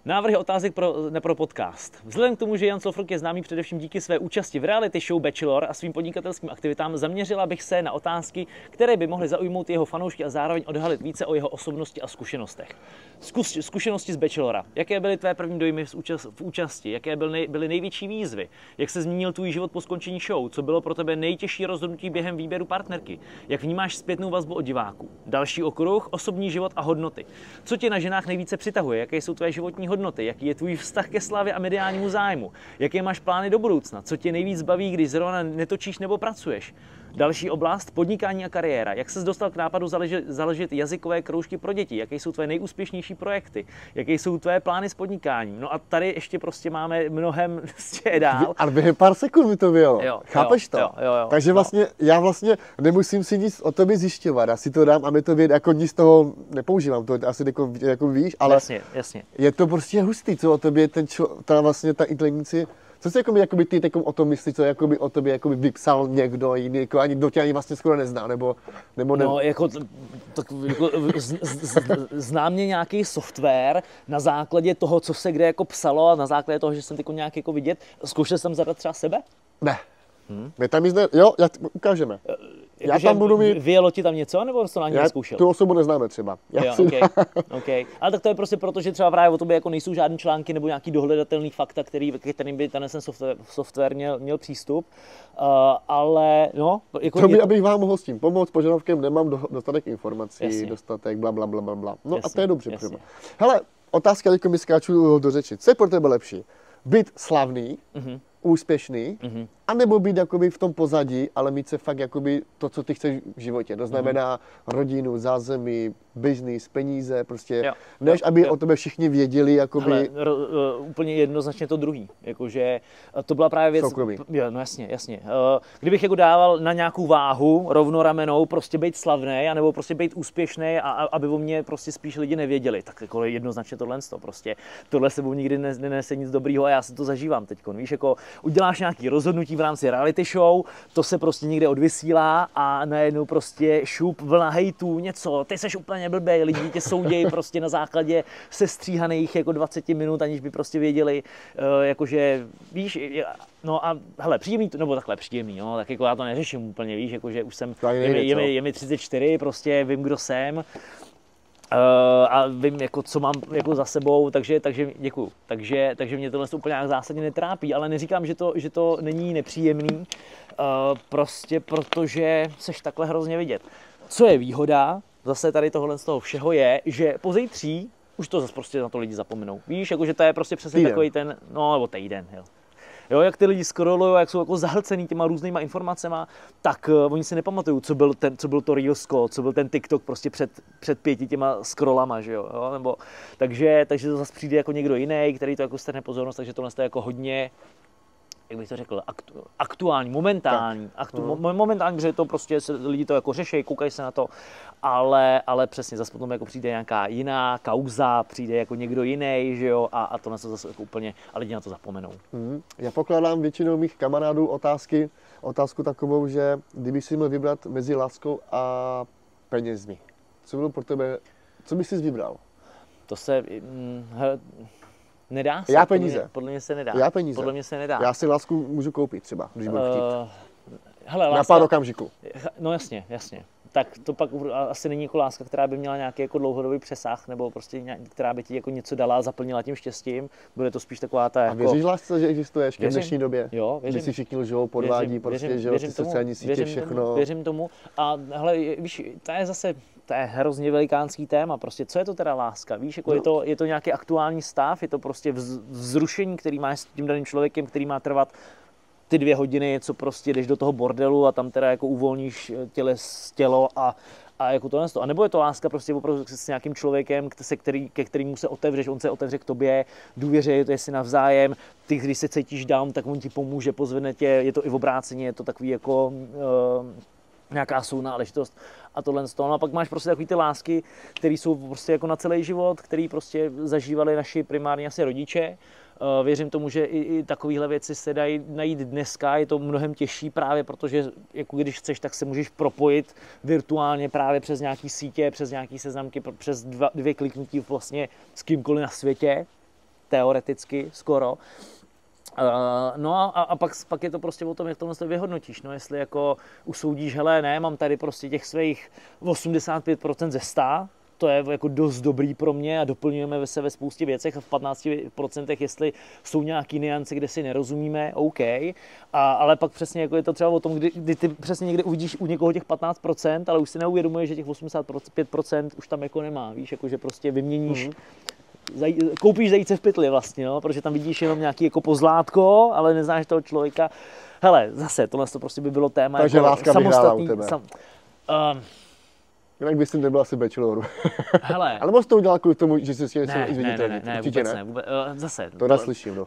Návrhy otázek pro podcast. Vzhledem k tomu, že Jan Solfrong je známý především díky své účasti v reality show Bachelor a svým podnikatelským aktivitám, zaměřila bych se na otázky, které by mohly zaujmout jeho fanoušky a zároveň odhalit více o jeho osobnosti a zkušenostech. Zkušenosti z Bachelora. Jaké byly tvé první dojmy v účasti? Jaké byly největší výzvy? Jak se změnil tvůj život po skončení show? Co bylo pro tebe nejtěžší rozhodnutí během výběru partnerky? Jak vnímáš zpětnou vazbu od diváků? Další okruh, osobní život a hodnoty. Co tě na ženách nejvíce přitahuje? Jaké jsou tvé životní hodnoty? Jaký je tvůj vztah ke slávě a mediálnímu zájmu? Jaké máš plány do budoucna? Co tě nejvíc baví, když zrovna netočíš nebo pracuješ? Další oblast, podnikání a kariéra. Jak ses dostal k nápadu založit jazykové kroužky pro děti? Jaké jsou tvé nejúspěšnější projekty? Jaké jsou tvé plány s podnikáním? No a tady ještě prostě máme mnohem dál. Ale během pár sekund mi to vyjelo. Chápeš to? Jo. Takže vlastně já vlastně nemusím si nic o tobě zjišťovat. Já si to dám a mi to vyjede, jako nic z toho nepoužívám. To asi jako víš, ale jasně. Je to prostě hustý, co o tobě ta inteligence. Co si jakoby ty o tom myslíš, co jakoby o tobě jakoby vypsal někdo jiný, jako ani kdo tě ani vlastně skoro nezná, nebo ne? No, jako zná mě nějaký software na základě toho, co se kde jako psalo a na základě toho, že jsem teď nějak jako vidět. Zkoušel jsem zadat třeba sebe? Ne. My tam jo, ukážeme. Já tam budu mít... Vyjelo ti tam něco, nebo jsi to ani nezkoušel? Tu osobu neznáme třeba. Okay. Ale tak to je prostě proto, že třeba právě o tobě jako nejsou žádný články nebo nějaký dohledatelný fakta, kterým by ten software měl přístup. Ale no... Jako to by, abych vám mohl s tím pomoct, požadavkem nemám dostatek informací, dostatek blablabla. No a to je dobře. Hele, otázka, teď mi skáču do řeči. Co je pro tebe lepší? Být slavný, úspěšný, anebo být jakoby v tom pozadí, ale mít se fakt jakoby to, co ty chceš v životě. To znamená rodinu, zázemí, business, peníze, prostě, než aby o tobě všichni věděli, jakoby... Hele, úplně jednoznačně to druhý, jakože to byla právě věc... Soukromí. Jo, no jasně. Kdybych jako dával na nějakou váhu, rovnoramenou, prostě být slavný, anebo prostě být úspěšný a aby o mě prostě spíš lidi nevěděli, tak jako jednoznačně tohle sebou nikdy nenese nic dobrýho a já si to zažívám teď, víš, jako uděláš nějaký rozhodnutí v rámci reality show, to se prostě někde odvysílá a najednou prostě šup, vlna hejtů, něco, ty seš úplně blbej, lidi tě soudějí prostě na základě sestříhaných jako 20 minut, aniž by prostě věděli, jakože, víš, no a hele, příjemný, no, tak jako já to neřeším úplně, víš, jakože už jsem, je mi 34, prostě vím, kdo jsem, a vím, jako, co mám jako za sebou, takže děkuju. Takže mě tohle úplně zásadně netrápí, ale neříkám, že to není nepříjemný, prostě protože seš takhle hrozně vidět. Co je výhoda, zase tady tohle z toho všeho je, že po zítří už to zase prostě na to lidi zapomenou. Víš, jakože to je prostě přesně takový ten, no nebo týden, jo, jak ty lidi scrollujou, jak jsou jako zahlcený těma různýma informacema, tak oni si nepamatují, co byl to Reelsko, co byl ten TikTok prostě před 5 těma scrollama, že jo, nebo takže to zase přijde jako někdo jiný, který to jako strhne pozornost, takže tohle je jako hodně jak bych to řekl, aktuální, momentální, momentální, protože to prostě lidi to jako řeší, koukají se na to, ale přesně zase potom jako přijde nějaká jiná kauza, přijde jako někdo jiný, že jo, a to na to zase jako úplně, a lidi na to zapomenou. Já pokládám většinou mých kamarádů otázku takovou, že kdyby si měl vybrat mezi láskou a penězmi, co bylo pro tebe, co bys si vybral? To se... Nedá se. Já peníze. Podle mě se nedá. Já peníze. Podle mě se nedá. Já si lásku můžu koupit třeba, když budu chtít. Hele, na pár okamžiků. No jasně. Tak to pak asi není jako láska, která by měla nějaký jako dlouhodobý přesah, nebo prostě která by ti jako něco dala a zaplnila tím štěstím. Bude to spíš taková ta jako... A věříš lásce, že existuje ještě v dnešní době? Jo, věřím. Když si všichni lžou, podvádí, prostě, že ty sociální sítě, všechno. Věřím tomu. A hele, víš, to je hrozně velikánský téma, prostě co je to teda láska, víš, jako je to nějaký aktuální stav, je to prostě vzrušení, který máš s tím daným člověkem, který má trvat ty 2 hodiny, co prostě jdeš do toho bordelu a tam teda jako uvolníš tělo a jako tohle. A nebo je to láska prostě opravdu s nějakým člověkem, ke kterému se otevřeš, on se otevře k tobě, důvěřuje si navzájem, ty, když se cítíš down, tak on ti pomůže, pozvedne tě, je to i v obráceně, je to takový jako nějaká sounáležitost a tohle. No a pak máš prostě takový ty lásky, které jsou prostě jako na celý život, který prostě zažívali naši primárně asi rodiče. Věřím tomu, že i takovéhle věci se dají najít dneska, je to mnohem těžší právě, protože jako když chceš, tak se můžeš propojit virtuálně právě přes nějaký sítě, přes nějaký seznamky, přes 2 kliknutí vlastně s kýmkoliv na světě, teoreticky skoro. No a pak je to prostě o tom, jak tohle vyhodnotíš, no jestli jako usoudíš, hele ne, mám tady prostě těch svých 85% ze 100, to je jako dost dobrý pro mě a doplňujeme se ve spoustě věcech a v 15% jestli jsou nějaký nuance, kde si nerozumíme, OK, ale pak přesně jako je to třeba o tom, kdy ty přesně někde uvidíš u někoho těch 15%, ale už si neuvědomuješ, že těch 85% už tam jako nemá, víš, jako že prostě vyměníš koupíš zajíce v pytli vlastně, no, protože tam vidíš jenom nějaký jako pozlátko, ale neznáš toho člověka. Hele, zase, tohle to prostě by bylo téma. Takže jako láska vyhrála u tebe. Jinak bys nebyl asi bacheloru. Hele. Ale moc to udělal kvůli tomu, že jsi chtěl zviditelnit. Ne, vůbec ne. Zase. To neslyším.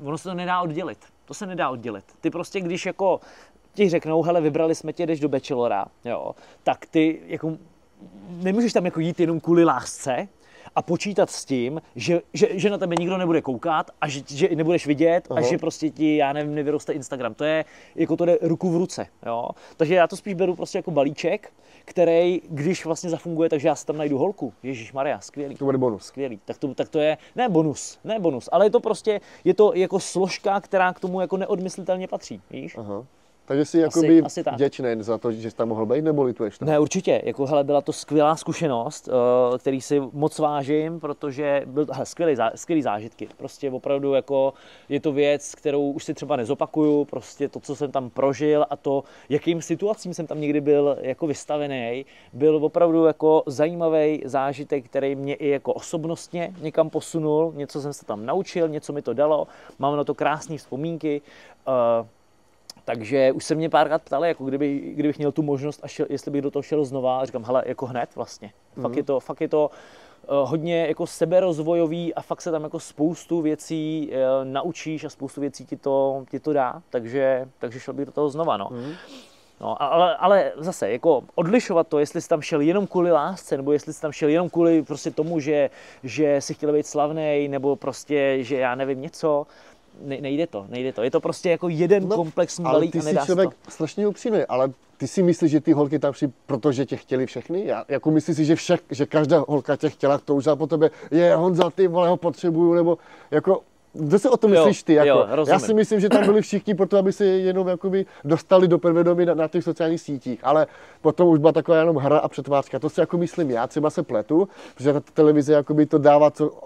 Ono se to nedá oddělit. To se nedá oddělit. Ty prostě, když jako ti řeknou, hele, vybrali jsme tě, jdeš do bachelora, jo, tak ty jako nemůžeš tam jako jít jenom kvůli lásce a počítat s tím, že na tebe nikdo nebude koukat a že nebudeš vidět a že prostě ti, já nevím, nevyroste Instagram. To je, jako to jde ruku v ruce, jo. Takže já to spíš beru prostě jako balíček, který, když vlastně zafunguje, takže já si tam najdu holku. Ježišmarja, skvělý. To bude bonus. Skvělý. Tak to je, ne bonus, ale je to prostě, je to jako složka, která k tomu jako neodmyslitelně patří, víš? Aha. Takže jsi jakoby vděčný za to, že jsi tam mohl být, nebo lituješ to? Ne, určitě. Jako, hele, byla to skvělá zkušenost, který si moc vážím, protože byl skvělý zážitky. Prostě opravdu jako je to věc, kterou už si třeba nezopakuju, prostě to, co jsem tam prožil a to, jakým situacím jsem tam někdy byl jako vystavený, byl opravdu jako zajímavý zážitek, který mě i jako osobnostně někam posunul, něco jsem se tam naučil, něco mi to dalo, mám na to krásné vzpomínky. Takže už se mě párkrát ptali, jako kdybych měl tu možnost, jestli bych do toho šel znova, a říkám, hele, jako hned vlastně. Fakt je to hodně jako seberozvojový a fakt se tam jako spoustu věcí naučíš a spoustu věcí ti to dá, takže šel bych do toho znova, no. No, ale zase, jako odlišovat to, jestli jsi tam šel jenom kvůli lásce, nebo jestli jsi tam šel jenom kvůli prostě tomu, že si chtěl být slavnej, nebo prostě, že já nevím něco, nejde to. Je to prostě jako jeden komplexní balík a nedá se to. Ale ty jsi člověk strašně upřímný, ale ty si myslíš, že ty holky tam šly, protože tě chtěli všechny? Jako myslíš si, že každá holka tě chtěla, toužila po tebe, Honza, ty vole, ho potřebuju, nebo jako... Kdo si o tom myslíš ty? Jako? Já si myslím, že tam byli všichni proto, aby se jenom jakoby dostali do podvědomí na těch sociálních sítích, ale potom už byla taková jenom hra a přetvářka. To si jako myslím já, třeba se pletu, protože ta televize jakoby to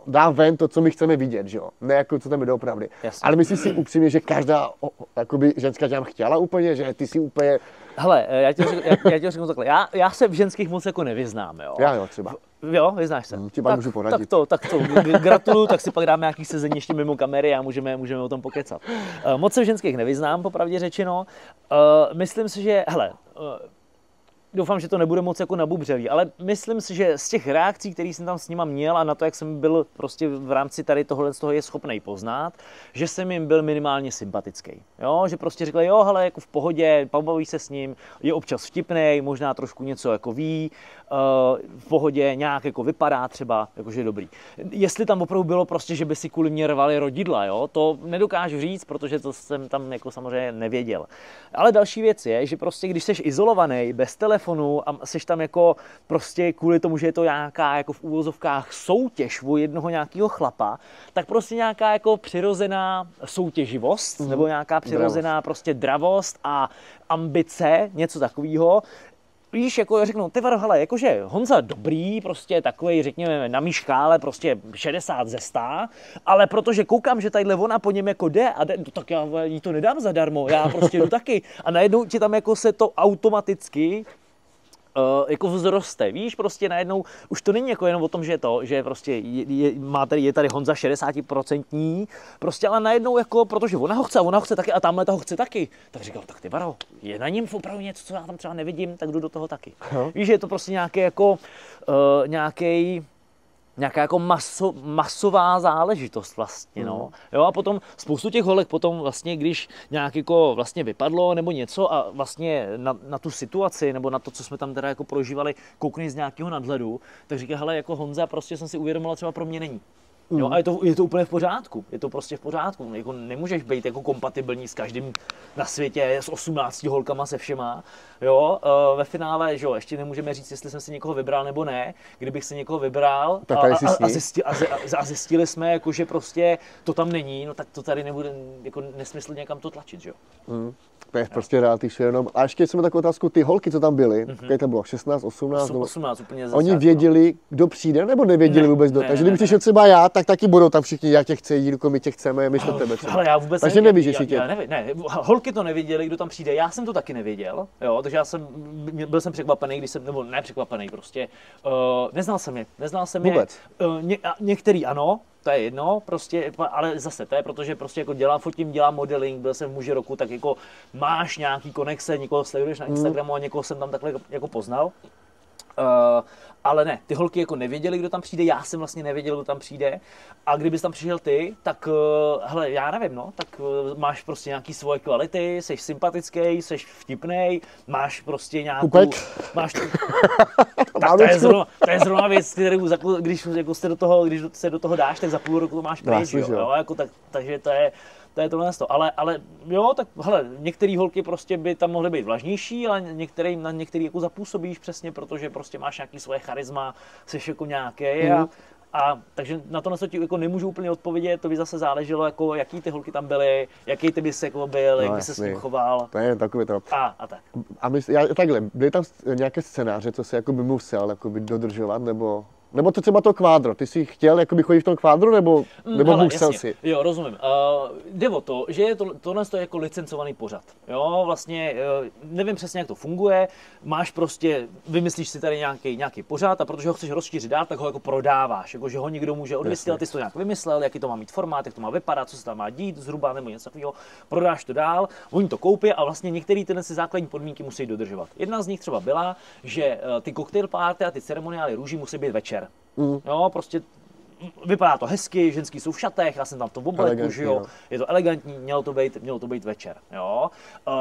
dá ven to, co my chceme vidět, že jo? Ne jako co tam je doopravdy. Jasně. Ale myslíš si upřímně, že každá jakoby ženská tě tam chtěla úplně, že ty si úplně... Hele, já ti řeknu takhle, já se v ženských moc jako nevyznám, jo? Já jo, třeba. Jo, vyznáš se. Ti pak můžu poradit. Tak to, gratuluju, tak si pak dáme nějaký sezení ještě mimo kamery a můžeme o tom pokecat. Moc se v ženských nevyznám, popravdě řečeno. Myslím si, že, hele, doufám, že to nebude moc jako nabubřelý, ale myslím si, že z těch reakcí, které jsem tam s nima měl a na to, jak jsem byl prostě v rámci tady tohohle z toho je schopnej poznat, že jsem jim byl minimálně sympatický. Jo, že prostě řekli, jo, hele, jako v pohodě, pobaví se s ním, je občas vtipnej, možná trošku něco jako ví, v pohodě, nějak jako vypadá třeba, jakože dobrý. Jestli tam opravdu bylo prostě, že by si kvůli mě rvali rodidla, jo, to nedokážu říct, protože to jsem tam jako samozřejmě nevěděl. Ale další věc je, že prostě když jsi izolovaný, bez telefonu a jsi tam jako prostě kvůli tomu, že je to nějaká jako v úvozovkách soutěž o jednoho nějakého chlapa, tak prostě nějaká jako přirozená soutěživost, nebo nějaká přirozená prostě dravost a ambice, něco takového. Víš, jako řeknu, ty vado, hele, jakože Honza dobrý, prostě takovej, řekněme, na mý škále prostě 60 ze 100, ale protože koukám, že tadyhle ona po něm jako jde, tak já jí to nedám zadarmo, já prostě jdu taky. A najednou ti tam jako se to automaticky jako vzroste, víš, prostě najednou, už to není jako jenom o tom, že že prostě je tady Honza 60%, prostě ale najednou jako, protože ona ho chce taky a tamhle toho chce taky, tak říkal, tak ty varo, je na něm opravdu něco, co já tam třeba nevidím, tak jdu do toho taky. Víš, že je to prostě nějaké jako, nějaká jako masová záležitost vlastně, no. Jo, a potom spoustu těch holek potom vlastně, když nějak jako vlastně vypadlo nebo něco a vlastně na tu situaci nebo na to, co jsme tam teda jako prožívali, koukni z nějakého nadhledu, tak říká, hele, jako Honza, prostě jsem si uvědomila, třeba pro mě není. Jo, a je to úplně v pořádku, je to prostě v pořádku, jako nemůžeš být jako kompatibilní s každým na světě, s 18 holkama, se všema, jo, ve finále, že jo, ještě nemůžeme říct, jestli jsem si někoho vybral nebo ne, kdybych si někoho vybral a zjistili jsme, jako, že prostě to tam není, no tak to tady nebude jako nesmysl někam to tlačit, že jo. To je prostě relativně jenom. A ještě jsme takovou otázku, ty holky, co tam byly, které tam bylo 16, 18, 18 úplně zase. Oni věděli, kdo přijde, nebo nevěděli vůbec kdo? Takže kdyby přišel třeba já, tak taky budou tam všichni, jak tě chce Jirko, my tě chceme, my jsme tebe třeba. Ale já vůbec takže nevíš, že tě. Ne, holky to nevěděli, kdo tam přijde, já jsem to taky nevěděl, jo, takže byl jsem překvapený, když jsem, nebo ne překvapený, prostě, neznal jsem je. Vůbec. Některý ano, to je jedno, prostě, ale zase to je, protože prostě jako dělám modeling, byl jsem v muži roku, tak jako máš nějaký konexe, někoho sleduješ na Instagramu a někoho jsem tam takhle jako poznal. Ale ne, ty holky jako nevěděli, kdo tam přijde, já jsem vlastně nevěděl, kdo tam přijde. A kdybys tam přišel ty, tak hele, já nevím, no, tak máš prostě nějaký svoje kvality, jsi sympatický, jsi vtipnej, máš prostě nějakou... Kupek. Máš tak to je zrovna věc, kterou když se do toho dáš, tak za půl roku to máš pryč, jo, jako takže to je tohle. Ale jo, tak hele, některé holky prostě by tam mohly být vlažnější, ale na některý jako zapůsobíš přesně, protože prostě máš nějaký svoje charisma, jsi jako nějaký a takže na to ti jako nemůžu úplně odpovědět, to by zase záleželo, jako jaký ty holky tam byly, jaký ty bys jako byl, jak by se s ním choval. To je takový to. A tak. A takhle, byly tam nějaké scénáře, co se jako by musel jako by dodržovat, nebo to třeba to kvádro, ty jsi chtěl jakoby chodit v tom kvádru, nebo musel si? Jo, rozumím. Jde o to, že je tohle je jako licencovaný pořad. Jo, vlastně nevím přesně, jak to funguje, máš prostě, vymyslíš si tady nějaký pořad a protože ho chceš rozšířit dál, tak ho jako prodáváš, jako že ho někdo může odvysílat, ty jsi to nějak vymyslel, jaký to má mít formát, jak to má vypadat, co se tam má dít zhruba nebo něco takového, prodáš to dál, oni to koupí a vlastně některé tyhle základní podmínky musí dodržovat. Jedna z nich třeba byla, že ty cocktail party a ty ceremoniály růží musí být večer. Jo, prostě vypadá to hezky, ženský jsou v šatech, já jsem tam to v obleku, že jo, je to elegantní, mělo to být večer, jo.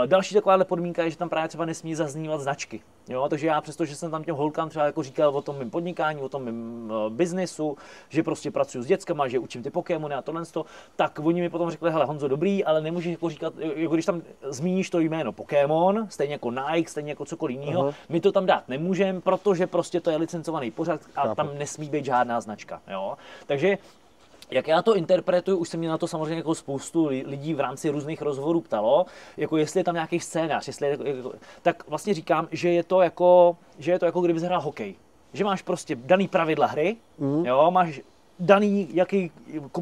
Další takováhle podmínka je, že tam právě třeba nesmí zaznívat značky, jo, takže já přesto, že jsem tam těm holkám třeba jako říkal o tom mým podnikání, o tom mým biznisu, že prostě pracuji s dětskama, že učím ty Pokémony a tohle, tak oni mi potom řekli, hele Honzo, dobrý, ale nemůžeš jako říkat, jako když tam zmíníš to jméno Pokémon, stejně jako Nike, stejně jako cokoliv jiného, my to tam dát nemůžeme, protože prostě to je licencovaný pořad a tam nesmí být žádná značka, jo. Takže jak já to interpretuju, už se mě na to samozřejmě jako spoustu lidí v rámci různých rozhovorů ptalo, jako jestli je tam nějaký scénář, tak vlastně říkám, že je to jako kdyby hrál hokej. Že máš prostě daný pravidla hry, jo, máš daný jaký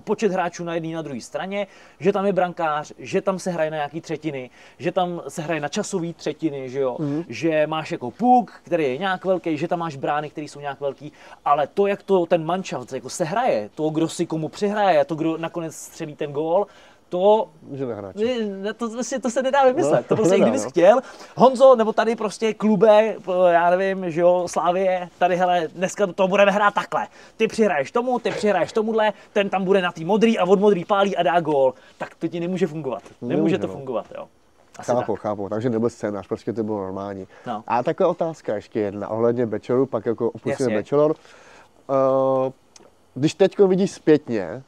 počet hráčů na jedné na druhé straně, že tam je brankář, že tam se hraje na nějaký třetiny, že tam se hraje na časové třetiny, že jo, že máš jako puk, který je nějak velký, že tam máš brány, které jsou nějak velký, ale to, jak to ten manšaft jako se hraje, to, kdo si komu přihraje, to, kdo nakonec střelí ten gól, To se nedá vymyslet, to prostě kdybys chtěl. Honzo, nebo tady prostě klube, já nevím, že jo, Slavie, tady hele, dneska to budeme hrát takhle. Ty přihraješ tomuhle, ten tam bude na tý modrý a od modrý pálí a dá gól. Tak to ti nemůže fungovat. Nemůže to fungovat, jo. Chápu, takže nebyl scénář, prostě to bylo normální. No. A taková otázka ještě jedna, ohledně bacheloru, pak jako opustíme bachelor. Když teď vidíš zpětně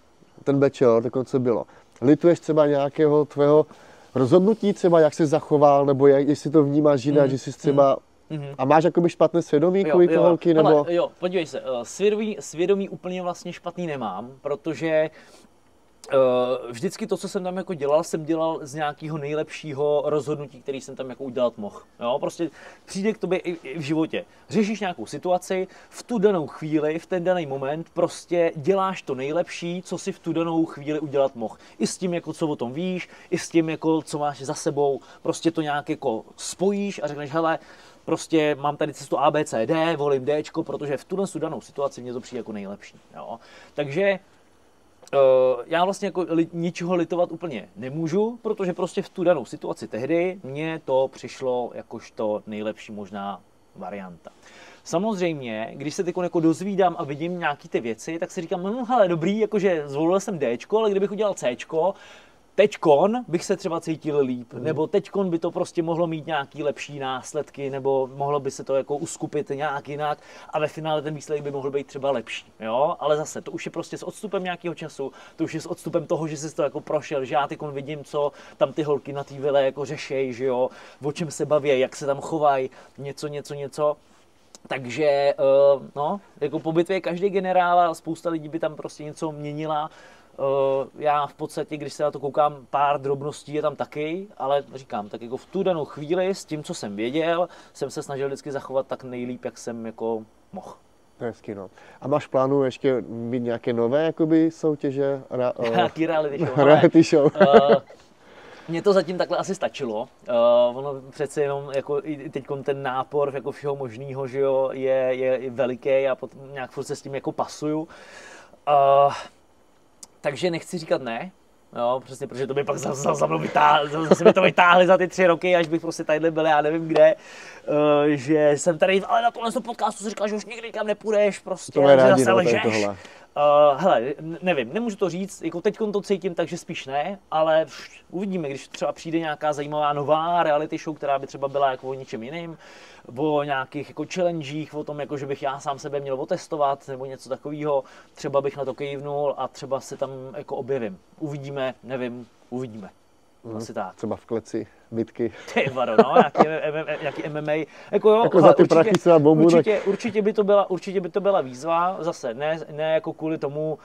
ten bachelor, tak co bylo? Lituješ třeba nějakého tvého rozhodnutí, třeba jak se zachoval, nebo jestli to vnímáš jinak, že jsi třeba... A máš jakoby špatné svědomí kvůli toho holky, nebo... Ale jo, podívej se, svědomí úplně vlastně špatný nemám, protože vždycky to, co jsem tam jako dělal, jsem dělal z nějakého nejlepšího rozhodnutí, který jsem tam jako udělat mohl. Jo, prostě přijde k tobě i v životě. Řešíš nějakou situaci, v tu danou chvíli, v ten daný moment prostě děláš to nejlepší, co si v tu danou chvíli udělat mohl. I s tím, jako co o tom víš, i s tím, jako co máš za sebou, prostě to nějak jako spojíš a řekneš, hele, prostě mám tady cestu A, B, C, D, volím Dčko, protože v tu danou situaci mě to přijde jako nejlepší. Jo. Takže já vlastně jako ničeho litovat úplně nemůžu, protože prostě v tu danou situaci tehdy mně to přišlo jakožto nejlepší možná varianta. Samozřejmě, když se teď jako dozvídám a vidím nějaký ty věci, tak si říkám, no hele, dobrý, jakože zvolil jsem Dčko, ale kdybych udělal Cčko, teďkon bych se třeba cítil líp, nebo teďkon by to prostě mohlo mít nějaký lepší následky, nebo mohlo by se to jako uskupit nějak jinak a ve finále ten výsledek by mohl být třeba lepší, jo? Ale zase, to už je prostě s odstupem nějakého času, to už je s odstupem toho, že jsi to jako prošel, že já teďkon vidím, co tam ty holky na té vile jako řešej, že jo, o čem se baví, jak se tam chovají, něco. Takže, no, jako po bitvě každý generál a spousta lidí by tam prostě něco měnila. Já v podstatě, když se na to koukám, pár drobností je tam taky, ale říkám, tak jako v tu danou chvíli s tím, co jsem věděl, jsem se snažil vždycky zachovat tak nejlíp, jak jsem jako mohl. Hezky, no. A máš plánu ještě mít nějaké nové jakoby soutěže? Nějaký reality show. Reality show. Mně to zatím takhle asi stačilo. Ono přece jenom jako i teď ten nápor jako všeho možného, že jo, je veliký a nějak furt se s tím jako pasuju. Takže nechci říkat ne, jo, přesně, protože to by pak zase by to vytáhli za ty 3 roky, až bych prostě tadyhle byl, já nevím kde, že jsem tady, ale na tohle podcastu si říkal, že už nikdy nikam nepůjdeš, prostě, že zase lžeš. Hele, nevím, nemůžu to říct, jako teď to cítím, takže spíš ne, ale uvidíme, když třeba přijde nějaká zajímavá nová reality show, která by třeba byla jako o něčem jiným, o nějakých jako challengech, o tom, jako, že bych já sám sebe měl otestovat nebo něco takového, třeba bych na to kejvnul a třeba se tam jako objevím. Uvidíme, nevím, uvidíme. Asi tak. Třeba v kleci, bitky. Ty vado, no, nějaký MMA. Jako jo, jako za ty prachy se bombu. Určitě by to byla výzva, zase ne jako kvůli tomu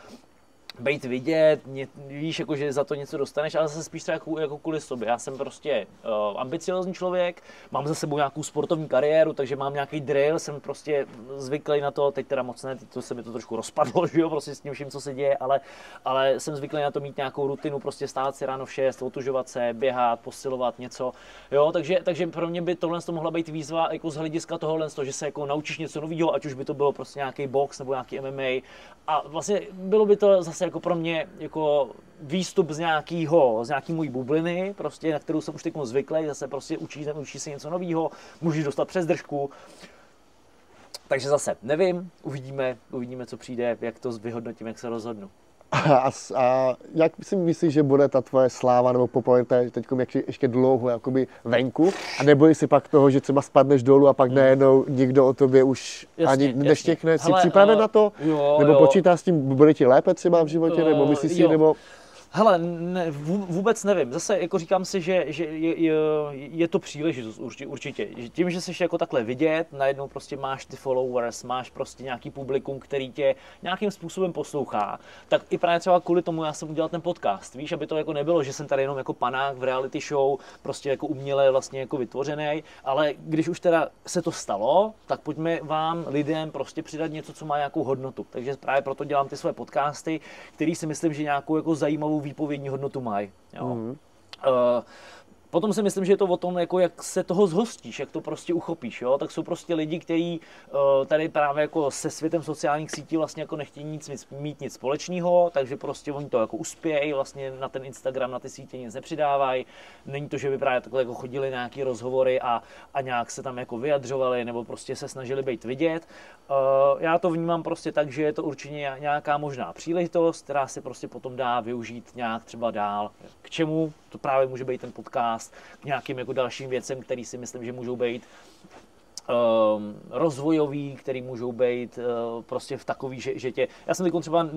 být vidět, víš, jako, že za to něco dostaneš, ale zase spíš třeba jako kvůli sobě. Já jsem prostě ambiciózní člověk, mám za sebou nějakou sportovní kariéru, takže mám nějaký drill, jsem prostě zvyklý na to, teď teda moc ne, teď se mi to trošku rozpadlo, že jo, prostě s tím vším, co se děje, ale jsem zvyklý na to mít nějakou rutinu, prostě stát si ráno v 6, otužovat se, běhat, posilovat něco, jo, takže pro mě by tohle mohla být výzva jako z hlediska tohohle, že se jako naučíš něco nového, ať už by to bylo prostě nějaký box nebo nějaký MMA a vlastně bylo by to zase jako pro mě jako výstup z nějaký mojí bubliny, prostě, na kterou jsem už teď zvyklý, zase prostě učí se něco nového, můžeš dostat přes držku. Takže zase nevím, uvidíme, co přijde, jak to vyhodnotím, jak se rozhodnu. A jak si myslíš, že bude ta tvoje sláva nebo popularita teď ještě dlouho jakoby venku? A nebojíš si pak toho, že třeba spadneš dolů a pak najednou nikdo o tobě už ani neštěkne? Jsi připraven na to? Nebo počítáš s tím, bude ti lépe třeba v životě? Nebo myslíš si, nebo... Hele, ne, vůbec nevím. Zase jako říkám si, že je to příležitost určitě. Tím, že jsi jako takhle vidět, najednou prostě máš ty followers, máš prostě nějaký publikum, který tě nějakým způsobem poslouchá, tak i právě třeba kvůli tomu já jsem udělal ten podcast, víš, aby to jako nebylo, že jsem tady jenom jako panák v reality show, prostě jako uměle vlastně jako vytvořený, ale když už teda se to stalo, tak pojďme vám lidem prostě přidat něco, co má nějakou hodnotu. Takže právě proto dělám ty své podcasty, který si myslím, že nějakou jako zajímavou výpovědní hodnotu mají. Potom si myslím, že je to o tom, jako jak se toho zhostíš, jak to prostě uchopíš, jo? Tak jsou prostě lidi, kteří tady právě jako se světem sociálních sítí vlastně jako nechtějí mít nic společného, takže prostě oni to jako uspějí, vlastně na ten Instagram, na ty sítě nic nepřidávají. Není to, že by právě takhle jako chodili na nějaký rozhovory a nějak se tam jako vyjadřovali nebo prostě se snažili být vidět. Já to vnímám prostě tak, že je to určitě nějaká možná příležitost, která se prostě potom dá využít nějak třeba dál. K čemu? To právě může být ten podcast, k nějakým jako dalším věcem, který si myslím, že můžou být rozvojový, který můžou být prostě v takový, že tě... Já jsem teď třeba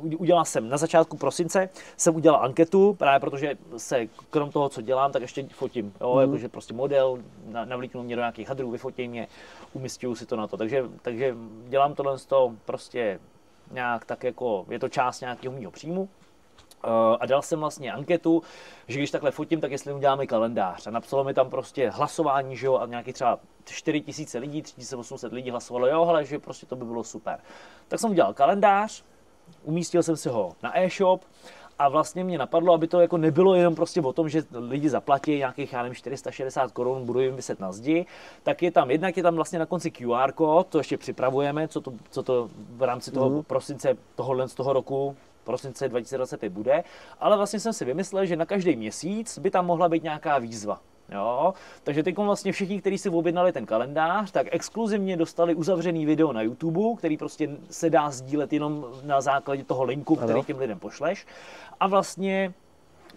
udělal jsem na začátku prosince, jsem udělal anketu, právě protože se krom toho, co dělám, tak ještě fotím, jo, jakože prostě model, navlíknu mě do nějakých hadrů, vyfotím mě, umísťuju si to na to, takže dělám tohle z toho prostě nějak tak jako, je to část nějakého mýho příjmu. A dal jsem vlastně anketu, že když takhle fotím, tak jestli uděláme kalendář. A napsalo mi tam prostě hlasování, že jo, a nějaký třeba 4 000 lidí, 3800 lidí hlasovalo, jo, hele, že prostě to by bylo super. Tak jsem udělal kalendář, umístil jsem si ho na e-shop a vlastně mě napadlo, aby to jako nebylo jenom prostě o tom, že lidi zaplatí nějakých, já nevím, 460 Kč, budu jim vyset na zdi, tak je tam vlastně na konci QR kód, to ještě připravujeme, co to v rámci toho prosince z toho roku, prosince 2025 bude, ale vlastně jsem si vymyslel, že na každý měsíc by tam mohla být nějaká výzva. Jo? Takže teď vlastně všichni, kteří si objednali ten kalendář, tak exkluzivně dostali uzavřený video na YouTube, který prostě se dá sdílet jenom na základě toho linku, který těm lidem pošleš. A vlastně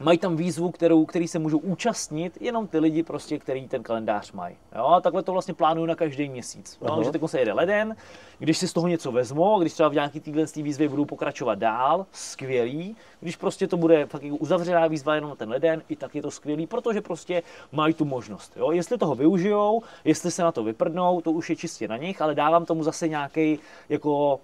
mají tam výzvu, který se můžou účastnit jenom ty lidi, prostě, který ten kalendář mají. Jo? A takhle to vlastně plánuju na každý měsíc. No, že teď se jede leden, když si z toho něco vezmu, když třeba v nějaký téhle výzvě budou pokračovat dál, skvělý. Když prostě to bude fakt jako uzavřená výzva jenom na ten leden, i tak je to skvělý, protože prostě mají tu možnost. Jo? Jestli toho využijou, jestli se na to vyprdnou, to už je čistě na nich, ale dávám tomu zase nějakou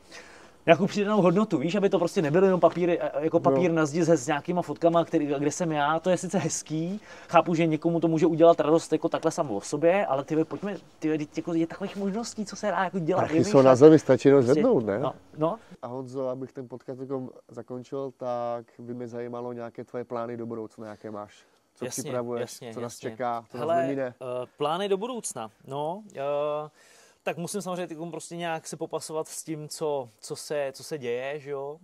přidanou hodnotu, víš, aby to prostě nebyl jenom papír na zdi s nějakýma fotkama, kde jsem já, to je sice hezký, chápu, že někomu to může udělat radost jako takhle samo o sobě, ale pojďme, jako je takových možností, co se dá jako dělat. Prachy jsou na zemi, stačí jenom zvednout, ne? No. A Honzo, abych ten podcast zakončil, tak by mě zajímalo nějaké tvoje plány do budoucna, jaké máš. Co připravuješ, co nás čeká, co nás nemine. Plány do budoucna, tak musím samozřejmě prostě nějak se popasovat s tím, co se děje, že jo.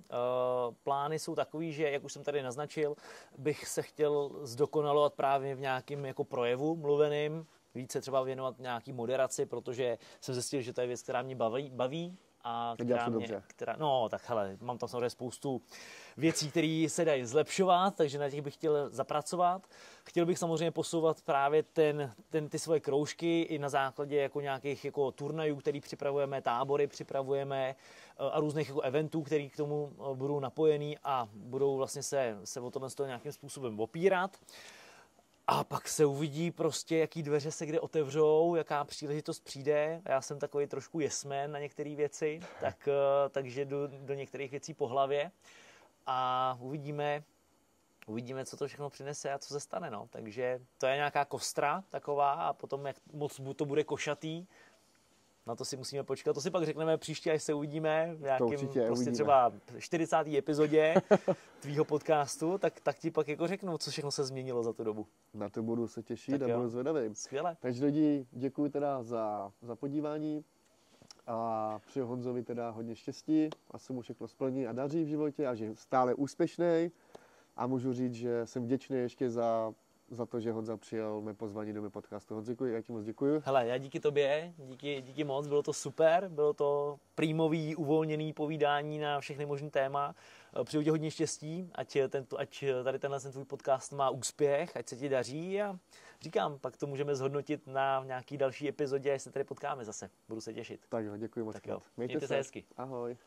Plány jsou takový, že, jak už jsem tady naznačil, bych se chtěl zdokonalovat právě v nějakém jako projevu mluveným, více třeba věnovat nějaký moderaci, protože jsem zjistil, že to je věc, která mě baví. A tak hele, mám tam samozřejmě spoustu věcí, které se dají zlepšovat, takže na těch bych chtěl zapracovat. Chtěl bych samozřejmě posouvat právě ty svoje kroužky i na základě jako nějakých jako turnajů, který připravujeme, tábory připravujeme a různých jako eventů, který k tomu budou napojený a budou vlastně se o tomhle nějakým způsobem opírat. A pak se uvidí prostě, jaký dveře se kde otevřou, jaká příležitost přijde. Já jsem takový trošku jesmen na některé věci, takže jdu do některých věcí po hlavě a uvidíme, co to všechno přinese a co se stane. No. Takže to je nějaká kostra taková a potom, jak moc to bude košatý, na to si musíme počkat. To si pak řekneme příště, až se uvidíme v nějakém prostě třeba 40. epizodě tvýho podcastu, tak ti pak jako řeknu, co všechno se změnilo za tu dobu. Na to budu se těšit a budu zvědavý. Skvěle. Takže lidi, děkuji teda za podívání a přeju Honzovi teda hodně štěstí a se mu všechno splní a daří v životě a že je stále úspěšný. A můžu říct, že jsem vděčný ještě za to, že Honza přijal mé pozvání do mého podcastu. Honziku, já ti moc děkuji. Hele, já díky tobě, díky moc, bylo to super, bylo to prýmový, uvolněný povídání na všechny možný téma. Přeju ti hodně štěstí, ať tady tenhle tvůj podcast má úspěch, ať se ti daří a říkám, pak to můžeme zhodnotit na nějaký další epizodě, až se tady potkáme zase. Budu se těšit. Tak jo, děkuji moc. Tak jo, mějte se hezky. Ahoj.